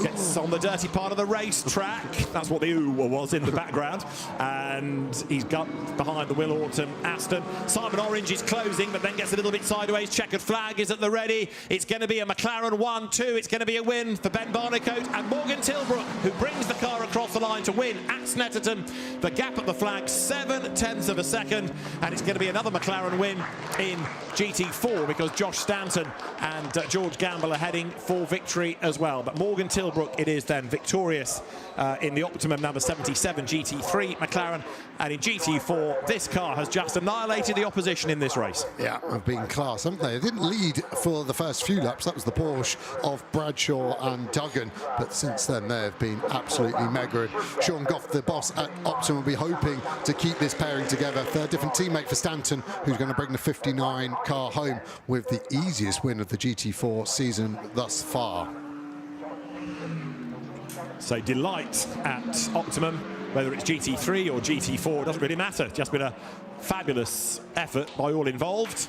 Speaker 3: gets on the dirty part of the racetrack. That's what the ooh was in the background. And he's got behind the Will Orton Aston. Simon Orange is closing, but then gets a little bit sideways. Checkered flag is at the ready. It's going to be a McLaren 1-2. It's going to be a win for Ben Barnicoat and Morgan Tilbrook, who brings the car across the line to win at Snetterton. The gap at the flag, 0.7 of a second. And it's going to be another McLaren win in GT4 because Josh Stanton and George Gamble are heading for victory as well. But Morgan Tilbrook, it is then victorious in the Optimum number 77 GT3 McLaren, and in GT4 this car has just annihilated the opposition in this race.
Speaker 2: Yeah, have been class, haven't they? They didn't lead for the first few laps. That was the Porsche of Bradshaw and Duggan, but since then they have been absolutely mega. Sean Goff, the boss at Optimum, will be hoping to keep this pairing together. Third different teammate for Stanton, who's going to bring the 59 car home with the easiest win of the GT4 season thus far.
Speaker 3: So delight at Optimum, whether it's GT3 or GT4, it doesn't really matter. It's just been a fabulous effort by all involved.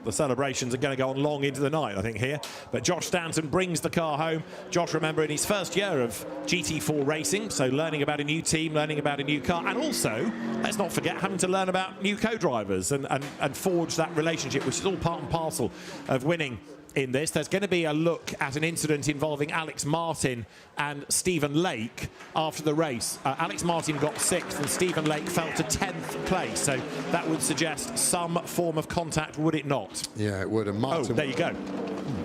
Speaker 3: The celebrations are going to go on long into the night, I think, here. But Josh Stanton brings the car home. Josh, remember, in his first year of GT4 racing, so learning about a new team, learning about a new car, and also, let's not forget, having to learn about new co-drivers and forge that relationship, which is all part and parcel of winning in this. There's going to be a look at an incident involving Alex Martin and Stephen Lake after the race. Alex Martin got 6th and Stephen Lake fell to 10th place, so that would suggest some form of contact, would it not?
Speaker 2: Yeah, it would. And Martin,
Speaker 3: oh, there you go.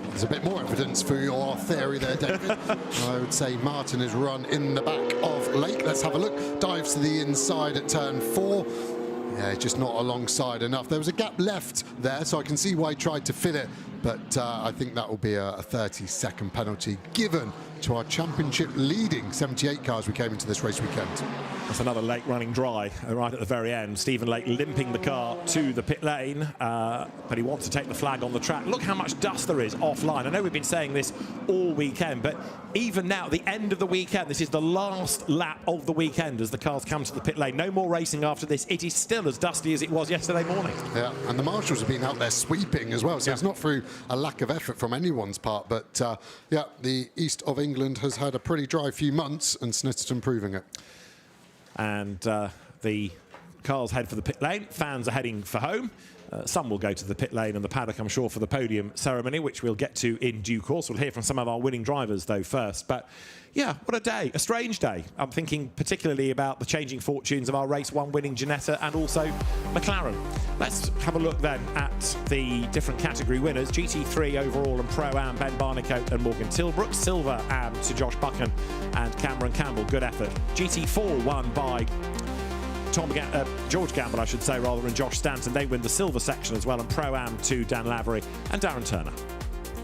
Speaker 2: There's a bit more evidence for your theory there, David. I would say Martin has run in the back of Lake. Let's have a look. Dives to the inside at turn 4. Yeah, just not alongside enough. There was a gap left there, so I can see why he tried to fit it. But I think that will be a 30-second penalty given to our championship leading 78 cars we came into this race weekend.
Speaker 3: That's another Lake running dry right at the very end. Stephen Lake limping the car to the pit lane, but he wants to take the flag on the track. Look how much dust there is offline. I know we've been saying this all weekend, but even now, at the end of the weekend, this is the last lap of the weekend as the cars come to the pit lane. No more racing after this. It is still as dusty as it was yesterday morning.
Speaker 2: Yeah, and the marshals have been out there sweeping as well, so it's not through a lack of effort from anyone's part, but yeah, the east of England has had a pretty dry few months, and Snetterton proving it.
Speaker 3: And the cars head for the pit lane. Fans are heading for home. Some will go to the pit lane and the paddock, I'm sure, for the podium ceremony, which we'll get to in due course. We'll hear from some of our winning drivers, though, first. But, yeah, what a day. A strange day. I'm thinking particularly about the changing fortunes of our Race 1 winning Ginetta and also McLaren. Let's have a look, then, at the different category winners. GT3 overall and Pro-Am, Ben Barnicoat and Morgan Tilbrook. Silver Am to Josh Buchan and Cameron Campbell. Good effort. GT4 won by George Gamble, I should say, rather, and Josh Stanton. They win the silver section as well, and Pro-Am to Dan Lavery and Darren Turner.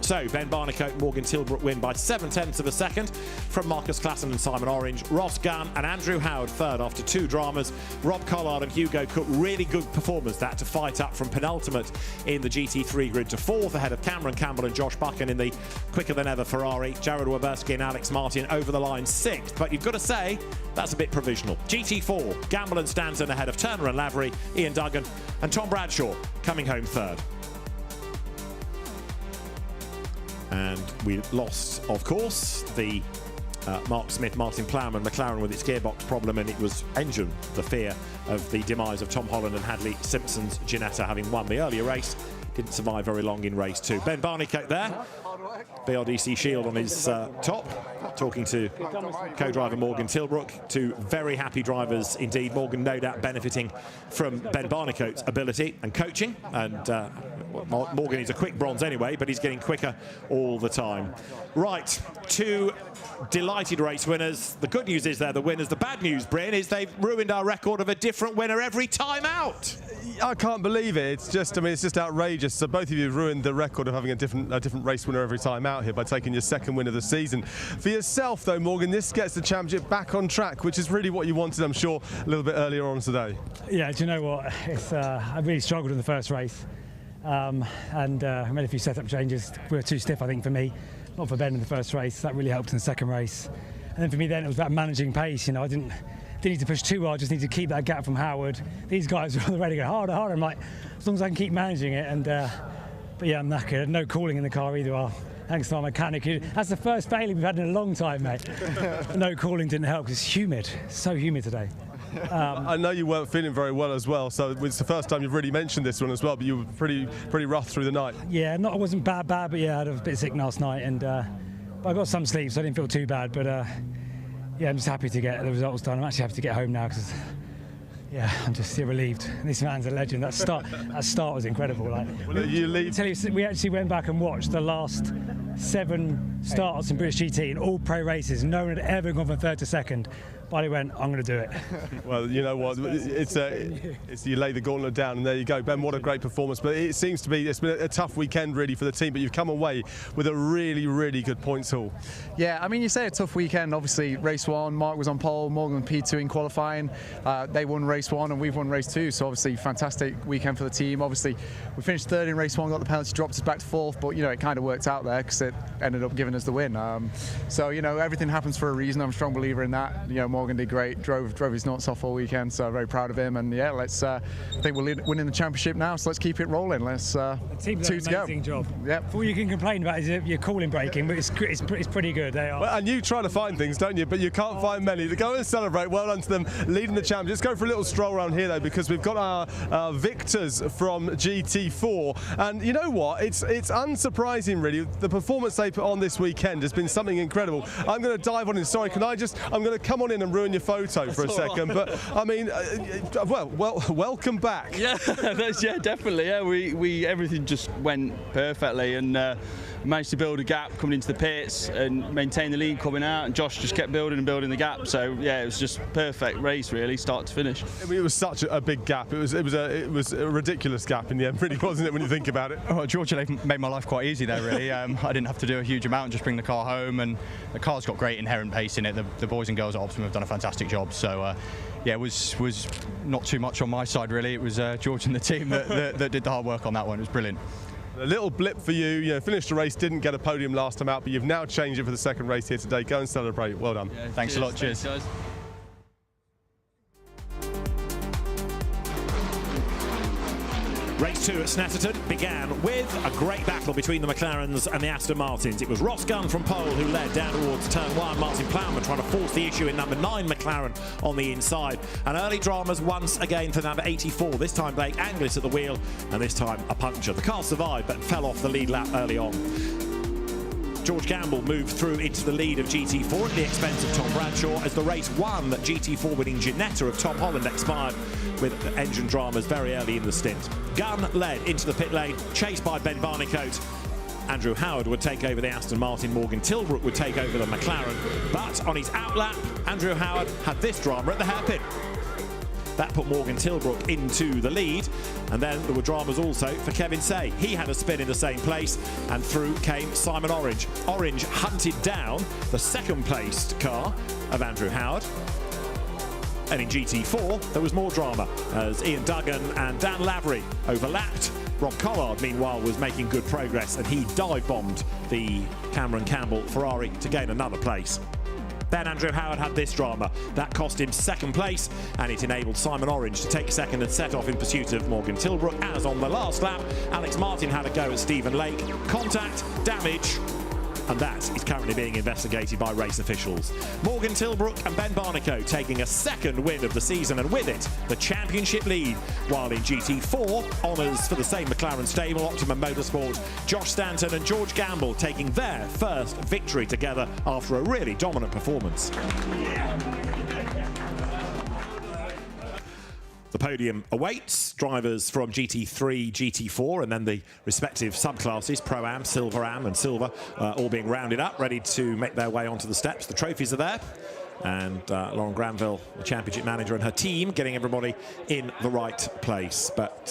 Speaker 3: So, Ben Barnicoat and Morgan Tilbrook win by 0.7 of a second from Marcus Klassen and Simon Orange. Ross Gunn and Andrew Howard third after 2 dramas. Rob Collard and Hugo Cook, really good performance that to fight up from penultimate in the GT3 grid to 4th ahead of Cameron Campbell and Josh Buchan in the quicker than ever Ferrari. Jared Weberski and Alex Martin over the line 6th, but you've got to say that's a bit provisional. GT4, Gamble and Stanton ahead of Turner and Lavery, Ian Duggan and Tom Bradshaw coming home third. And we lost, of course, the Mark Smith, Martin Plowman, McLaren with its gearbox problem, and it was engine, the fear of the demise of Tom Holland and Hadley Simpson's Ginetta, having won the earlier race. Didn't survive very long in race 2. Ben Barnicoat there, BRDC shield on his top, talking to co-driver Morgan Tilbrook. 2 very happy drivers indeed. Morgan no doubt benefiting from Ben Barnicoat's ability and coaching, and Morgan is a quick bronze anyway, but he's getting quicker all the time. Right, 2 delighted race winners. The good news is they're the winners. The bad news, Bryn, is they've ruined our record of a different winner every time out.
Speaker 1: I can't believe it. It's just, I mean, it's just outrageous. So both of you have ruined the record of having a different race winner every time out here by taking your 2nd win of the season. For yourself, though, Morgan, this gets the championship back on track, which is really what you wanted, I'm sure, a little bit earlier on today.
Speaker 10: Yeah, do you know what? I really struggled in the first race. I made a few setup changes. We were too stiff, I think, for me. Not for Ben in the first race. That really helped in the second race. And then for me, then it was about managing pace. You know, I didn't need to push too hard. I just need to keep that gap from Howard. These guys were already going harder, harder. I'm like, as long as I can keep managing it. And but yeah, I'm knackered. No cooling in the car either. Thanks to our mechanic. That's the first failure we've had in a long time, mate. No cooling didn't help because it's humid. It's so humid today.
Speaker 1: I know you weren't feeling very well as well, so it's the first time you've really mentioned this one as well, but you were pretty rough through the night.
Speaker 10: Yeah, I wasn't bad, but yeah, I had a bit sick last night, and but I got some sleep, so I didn't feel too bad. But yeah, I'm just happy to get the results done. I'm actually happy to get home now because yeah, I'm just relieved. This man's a legend. That start was incredible. Like, we actually went back and watched the last 7 starts in British GT in all pro races. No one had ever gone from 3rd to 2nd. But he went, I'm going to do it.
Speaker 1: Well, you know what? It's you lay the gauntlet down, and there you go. Ben, what a great performance. But it seems to be, it's been a tough weekend, really, for the team. But you've come away with a really, really good points haul.
Speaker 11: Yeah, I mean, you say a tough weekend. Obviously, race 1, Mark was on pole, Morgan P2 in qualifying. They won race 1, and we've won race 2. So obviously, fantastic weekend for the team. Obviously, we finished 3rd in race 1, got the penalty, dropped us back to 4th. But, you know, it kind of worked out there because it ended up giving us the win. So, you know, everything happens for a reason. I'm a strong believer in that. You know, Morgan did great, drove his nuts off all weekend, so very proud of him. And yeah, let's. I think we're winning the championship now, so let's keep it rolling. Let's. The
Speaker 10: team did an amazing job.
Speaker 11: Yep.
Speaker 10: All you can complain about is your cooling breaking, but it's pretty good. They are.
Speaker 1: Well, and you try to find things, don't you? But you can't find many. To go and celebrate. Well done to them, leading the championship. Let's go for a little stroll around here though, because we've got our victors from GT4, and you know what? It's unsurprising, really. The performance they put on this weekend has been something incredible. I'm going to dive on in. Sorry, I'm going to come on in and ruin your photo for a second, but I mean, welcome back.
Speaker 12: Yeah, yeah, definitely. Yeah, we everything just went perfectly, and managed to build a gap coming into the pits and maintain the lead coming out. And Josh just kept building and building the gap. So yeah, it was just perfect race, really, start to finish.
Speaker 1: I mean, it was such a big gap. It was a ridiculous gap in the end, really, wasn't it? When you think about it.
Speaker 8: Oh, George made my life quite easy there, really. I didn't have to do a huge amount, just bring the car home, and the car's got great inherent pace in it. The boys and girls at Optimum have done a fantastic job. So yeah, it was not too much on my side, really. It was George and the team that did the hard work on that one. It was brilliant.
Speaker 1: A little blip for you. You know, finished the race, didn't get a podium last time out, but you've now changed it for the second race here today. Go and celebrate. Well done.
Speaker 12: Yeah,
Speaker 8: thanks a lot. Cheers.
Speaker 12: Thanks, guys.
Speaker 3: Race 2 at Snetterton began with a great battle between the McLarens and the Aston Martins. It was Ross Gunn from pole who led down towards turn 1. Martin Plowman trying to force the issue in number 9 McLaren on the inside. And early dramas once again for number 84. This time Blake Anglis at the wheel, and this time a puncture. The car survived but fell off the lead lap early on. George Gamble moved through into the lead of GT4 at the expense of Tom Bradshaw as the race 1 that GT4 winning Ginetta of Tom Holland expired with engine dramas very early in the stint. Gunn led into the pit lane, chased by Ben Barnicoat. Andrew Howard would take over the Aston Martin, Morgan Tilbrook would take over the McLaren, but on his outlap, Andrew Howard had this drama at the hairpin. That put Morgan Tilbrook into the lead, and then there were dramas also for Kevin Say. He had a spin in the same place, and through came Simon Orange. Orange hunted down the second-placed car of Andrew Howard. And in GT4, there was more drama as Ian Duggan and Dan Lavery overlapped. Rob Collard, meanwhile, was making good progress, and he dive-bombed the Cameron Campbell Ferrari to gain another place. Then Andrew Howard had this drama. That cost him second place, and it enabled Simon Orange to take second and set off in pursuit of Morgan Tilbrook, as on the last lap, Alex Martin had a go at Stephen Lake. Contact, damage, and that is currently being investigated by race officials. Morgan Tilbrook and Ben Barnicoat taking a second win of the season, and with it, the championship lead. While in GT4, honours for the same McLaren stable, Optimum Motorsport, Josh Stanton and George Gamble taking their first victory together after a really dominant performance. The podium awaits drivers from GT3, GT4, and then the respective subclasses, Pro-Am, Silver-Am and Silver, all being rounded up, ready to make their way onto the steps. The trophies are there, and Lauren Granville, the championship manager, and her team getting everybody in the right place. But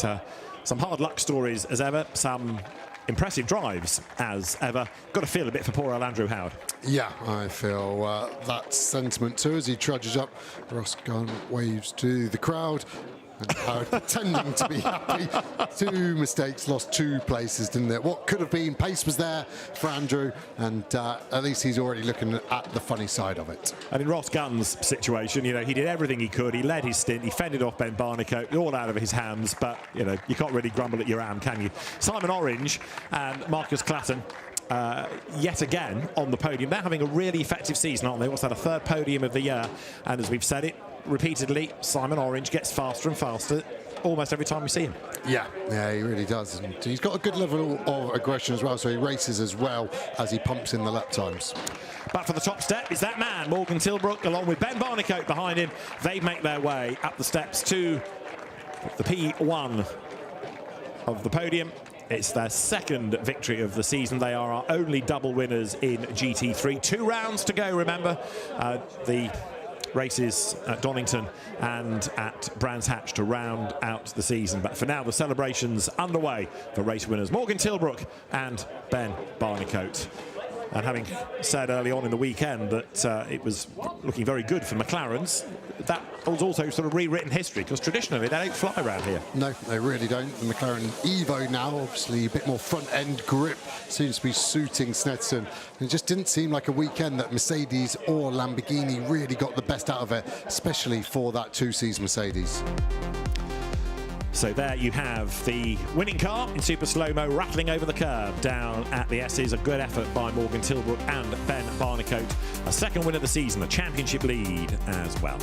Speaker 3: some hard luck stories as ever, some impressive drives as ever. Got to feel a bit for poor old Andrew Howard. Yeah, I feel that sentiment too as he trudges up. Ross Gunn waves to the crowd, and Howard pretending to be happy. 2 mistakes, lost 2 places, didn't it? What could have been, pace was there for Andrew, and at least he's already looking at the funny side of it. And in Ross Gunn's situation, you know, he did everything he could. He led his stint, he fended off Ben Barnicoat, all out of his hands, but, you know, you can't really grumble at your am, can you? Simon Orange and Marcus Clatton, yet again on the podium. They're having a really effective season, aren't they? What's that, a 3rd podium of the year? And as we've said it repeatedly, Simon Orange gets faster and faster almost every time we see him. Yeah, he really does. And he's got a good level of aggression as well, so he races as well as he pumps in the lap times. But for the top step is that man, Morgan Tilbrook, along with Ben Barnicoat behind him. They make their way up the steps to the P1 of the podium. It's their 2nd victory of the season. They are our only double winners in GT3. 2 rounds to go, remember. The races at Donington and at Brands Hatch to round out the season. But for now, the celebrations underway for race winners Morgan Tilbrook and Ben Barnicoat. And having said early on in the weekend that it was looking very good for McLarens, that was also sort of rewritten history, because traditionally they don't fly around here. No, they really don't. The McLaren Evo now, obviously a bit more front-end grip, seems to be suiting Snetterton. It just didn't seem like a weekend that Mercedes or Lamborghini really got the best out of it, especially for that 2-season Mercedes. So there you have the winning car in super slow-mo rattling over the curb down at the S's. A good effort by Morgan Tilbrook and Ben Barnicoat. A 2nd win of the season, a championship lead as well.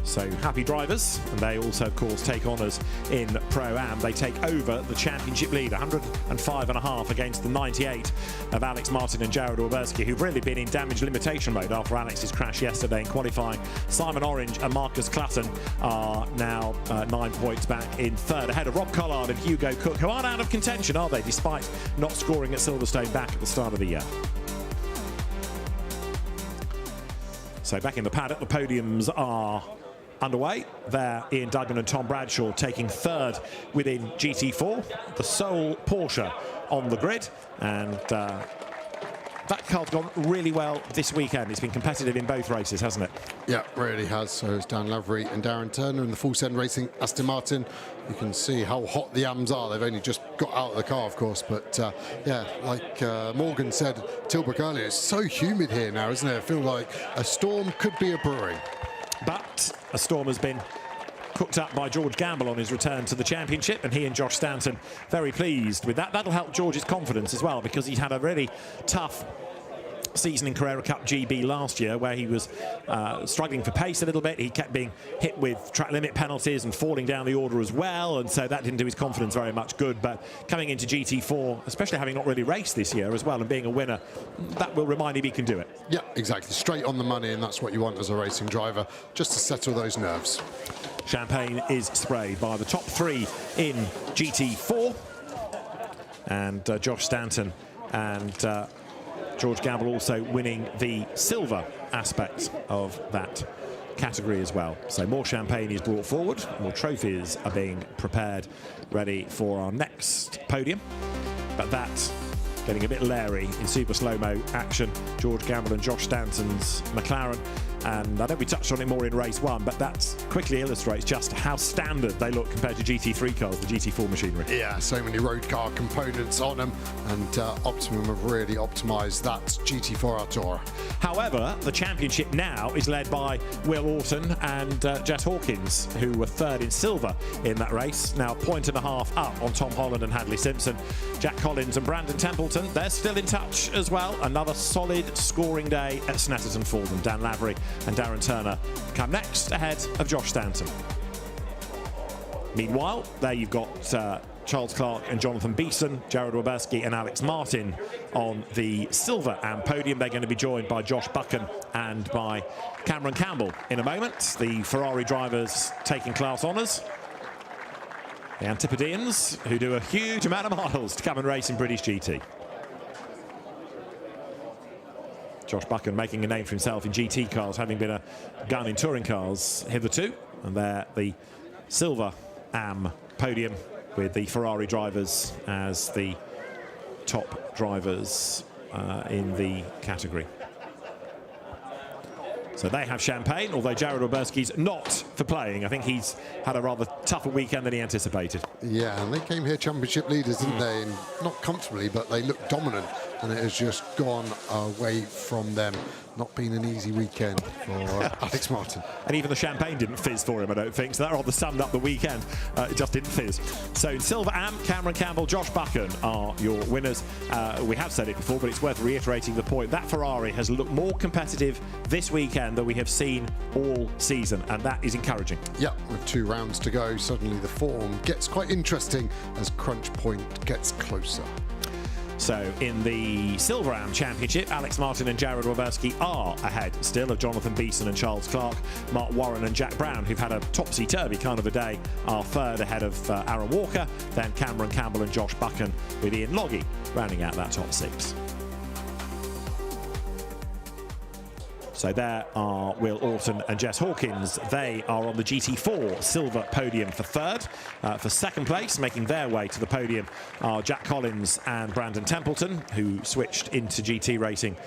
Speaker 3: So happy drivers, and they also, of course, take honours in Pro-Am. They take over the championship lead, 105.5 against the 98 of Alex Martin and Jared Orberski, who've really been in damage limitation mode after Alex's crash yesterday in qualifying. Simon Orange and Marcus Clatton are now 9 points back in 3rd, ahead of Rob Collard and Hugo Cook, who aren't out of contention, are they, despite not scoring at Silverstone back at the start of the year. So back in the paddock, the podiums are underway. There, Ian Duggan and Tom Bradshaw taking 3rd within GT4, the sole Porsche on the grid, and that car's gone really well this weekend. It's been competitive in both races, hasn't it? Yeah, really has. So it's Dan Lavery and Darren Turner in the Full Send Racing Aston Martin. You can see how hot the AMs are. They've only just got out of the car, of course, but yeah, like Morgan said, Tilbrook earlier, it's so humid here now, isn't it? I feel like a storm could be a brewing. But a storm has been cooked up by George Gamble on his return to the championship, and he and Josh Stanton very pleased with that. That'll help George's confidence as well, because he's had a really tough season in Carrera Cup GB last year, where he was struggling for pace a little bit. He kept being hit with track limit penalties and falling down the order as well, and so that didn't do his confidence very much good. But coming into GT4, especially having not really raced this year as well and being a winner, that will remind him he can do it.
Speaker 2: Yeah, exactly. Straight on the money, and that's what you want as a racing driver, just to settle those nerves.
Speaker 3: Champagne is sprayed by the top 3 in GT4, and Josh Stanton and George Gamble also winning the silver aspect of that category as well. So more champagne is brought forward, more trophies are being prepared, ready for our next podium. But that's getting a bit leery in super slow-mo action. George Gamble and Josh Stanton's McLaren. And I know we touched on it more in race 1, but that quickly illustrates just how standard they look compared to GT3 cars, the GT4 machinery.
Speaker 2: Yeah, so many road car components on them, and Optimum have really optimised that GT4 Artura.
Speaker 3: However, the championship now is led by Will Orton and Jess Hawkins, who were 3rd in silver in that race. Now, 1.5 points up on Tom Holland and Hadley Simpson. Jack Collins and Brandon Templeton, they're still in touch as well. Another solid scoring day at Snetterton for them. Dan Lavery and Darren Turner come next, ahead of Josh Stanton. Meanwhile, there you've got Charles Clark and Jonathan Beeson, Jared Waberski and Alex Martin on the silver AM podium. They're going to be joined by Josh Buchan and by Cameron Campbell in a moment. The Ferrari drivers taking class honours. The Antipodeans, who do a huge amount of miles to come and race in British GT. Josh Buchan making a name for himself in GT cars, having been a gun in touring cars hitherto. And there, the silver AM podium with the Ferrari drivers as the top drivers in the category. So they have champagne, although Jared Waberski's not for playing. I think he's had a rather tougher weekend than he anticipated.
Speaker 2: Yeah, and they came here championship leaders, didn't they? And not comfortably, but they looked dominant, and it has just gone away from them. Not been an easy weekend for Alex Martin.
Speaker 3: And even the champagne didn't fizz for him, I don't think. So that rather summed up the weekend. It just didn't fizz. So in silver AM, Cameron Campbell, Josh Buchan are your winners. We have said it before, but it's worth reiterating the point. That Ferrari has looked more competitive this weekend than we have seen all season, and that is encouraging.
Speaker 2: Yeah, with 2 rounds to go, suddenly the form gets quite interesting as crunch point gets closer.
Speaker 3: So in the Silver AM Championship, Alex Martin and Jared Waberski are ahead still of Jonathan Beeson and Charles Clark. Mark Warren and Jack Brown, who've had a topsy-turvy kind of a day, are 3rd ahead of Aaron Walker. Then Cameron Campbell and Josh Buchan with Ian Logie rounding out that top 6. So there are Will Orton and Jess Hawkins. They are on the GT4 silver podium for 3rd. For 2nd place, making their way to the podium, are Jack Collins and Brandon Templeton, who switched into GT racing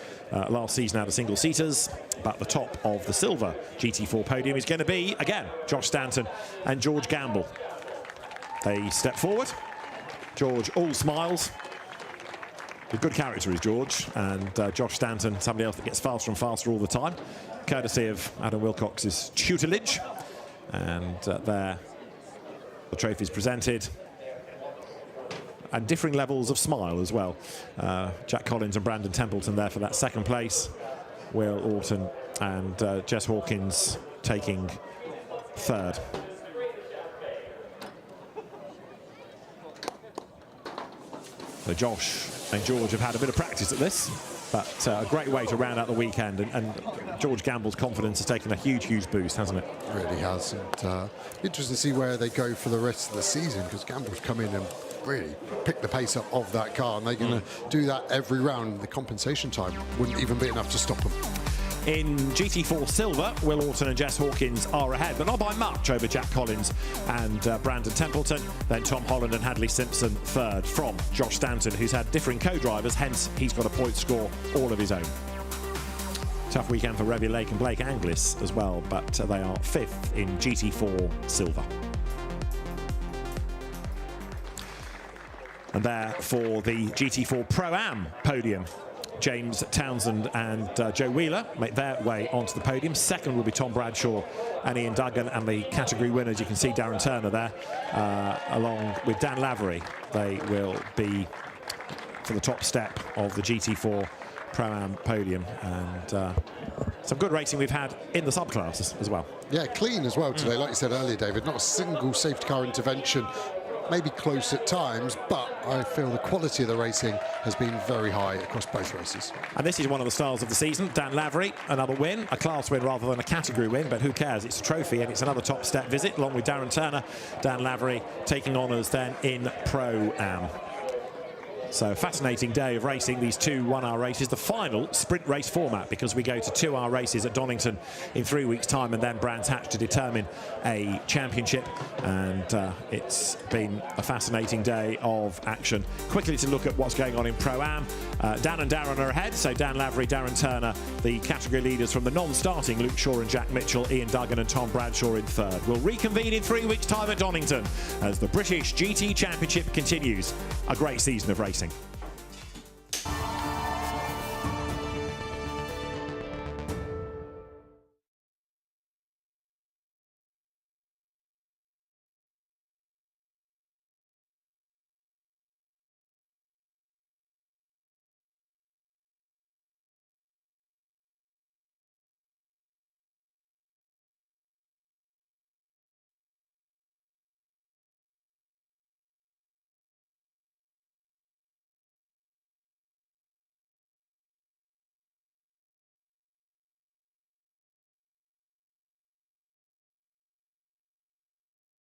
Speaker 3: last season out of single-seaters. But the top of the silver GT4 podium is going to be, again, Josh Stanton and George Gamble. They step forward. George all smiles. With good character is George, and Josh Stanton, somebody else that gets faster and faster all the time, courtesy of Adam Wilcox's tutelage. And there, the trophies presented, and differing levels of smile as well. Jack Collins and Brandon Templeton there for that 2nd place. Will Orton and Jess Hawkins taking 3rd. So Josh and George have had a bit of practice at this, but a great way to round out the weekend. And George Gamble's confidence has taken a huge, huge boost, hasn't it?
Speaker 2: It really has. And interesting to see where they go for the rest of the season, because Gamble's come in and really picked the pace up of that car, and they're going to do that every round. The compensation time wouldn't even be enough to stop them.
Speaker 3: In GT4 Silver, Will Orton and Jess Hawkins are ahead, but not by much over Jack Collins and Brandon Templeton. Then Tom Holland and Hadley Simpson 3rd from Josh Stanton, who's had differing co-drivers, hence he's got a point score all of his own. Tough weekend for Revy Lake and Blake Anglis as well, but they are 5th in GT4 Silver. And there for the GT4 Pro-Am podium, James Townsend and Joe Wheeler make their way onto the podium. Second will be Tom Bradshaw and Ian Duggan, and the category winners, you can see Darren Turner there, along with Dan Lavery. They will be for the top step of the GT4 Pro-Am podium, and some good racing we've had in the subclasses as well.
Speaker 2: Yeah, clean as well today, like you said earlier, David. Not a single safety car intervention. Maybe close at times, but I feel the quality of the racing has been very high across both races.
Speaker 3: And this is one of the stars of the season, Dan Lavery, another win, a class win rather than a category win, but who cares? It's a trophy and it's another top step visit, along with Darren Turner. Dan Lavery taking honours then in Pro-Am. So fascinating day of racing, these two 1-hour races, the final sprint race format, because we go to 2-hour races at Donington in 3 weeks' time, and then Brands Hatch to determine a championship. And it's been a fascinating day of action. Quickly to look at what's going on in Pro-Am. Dan and Darren are ahead, so Dan Lavery, Darren Turner, the category leaders from the non-starting Luke Shaw and Jack Mitchell, Ian Duggan and Tom Bradshaw in third. We'll reconvene in 3 weeks' time at Donington as the British GT Championship continues. A great season of racing.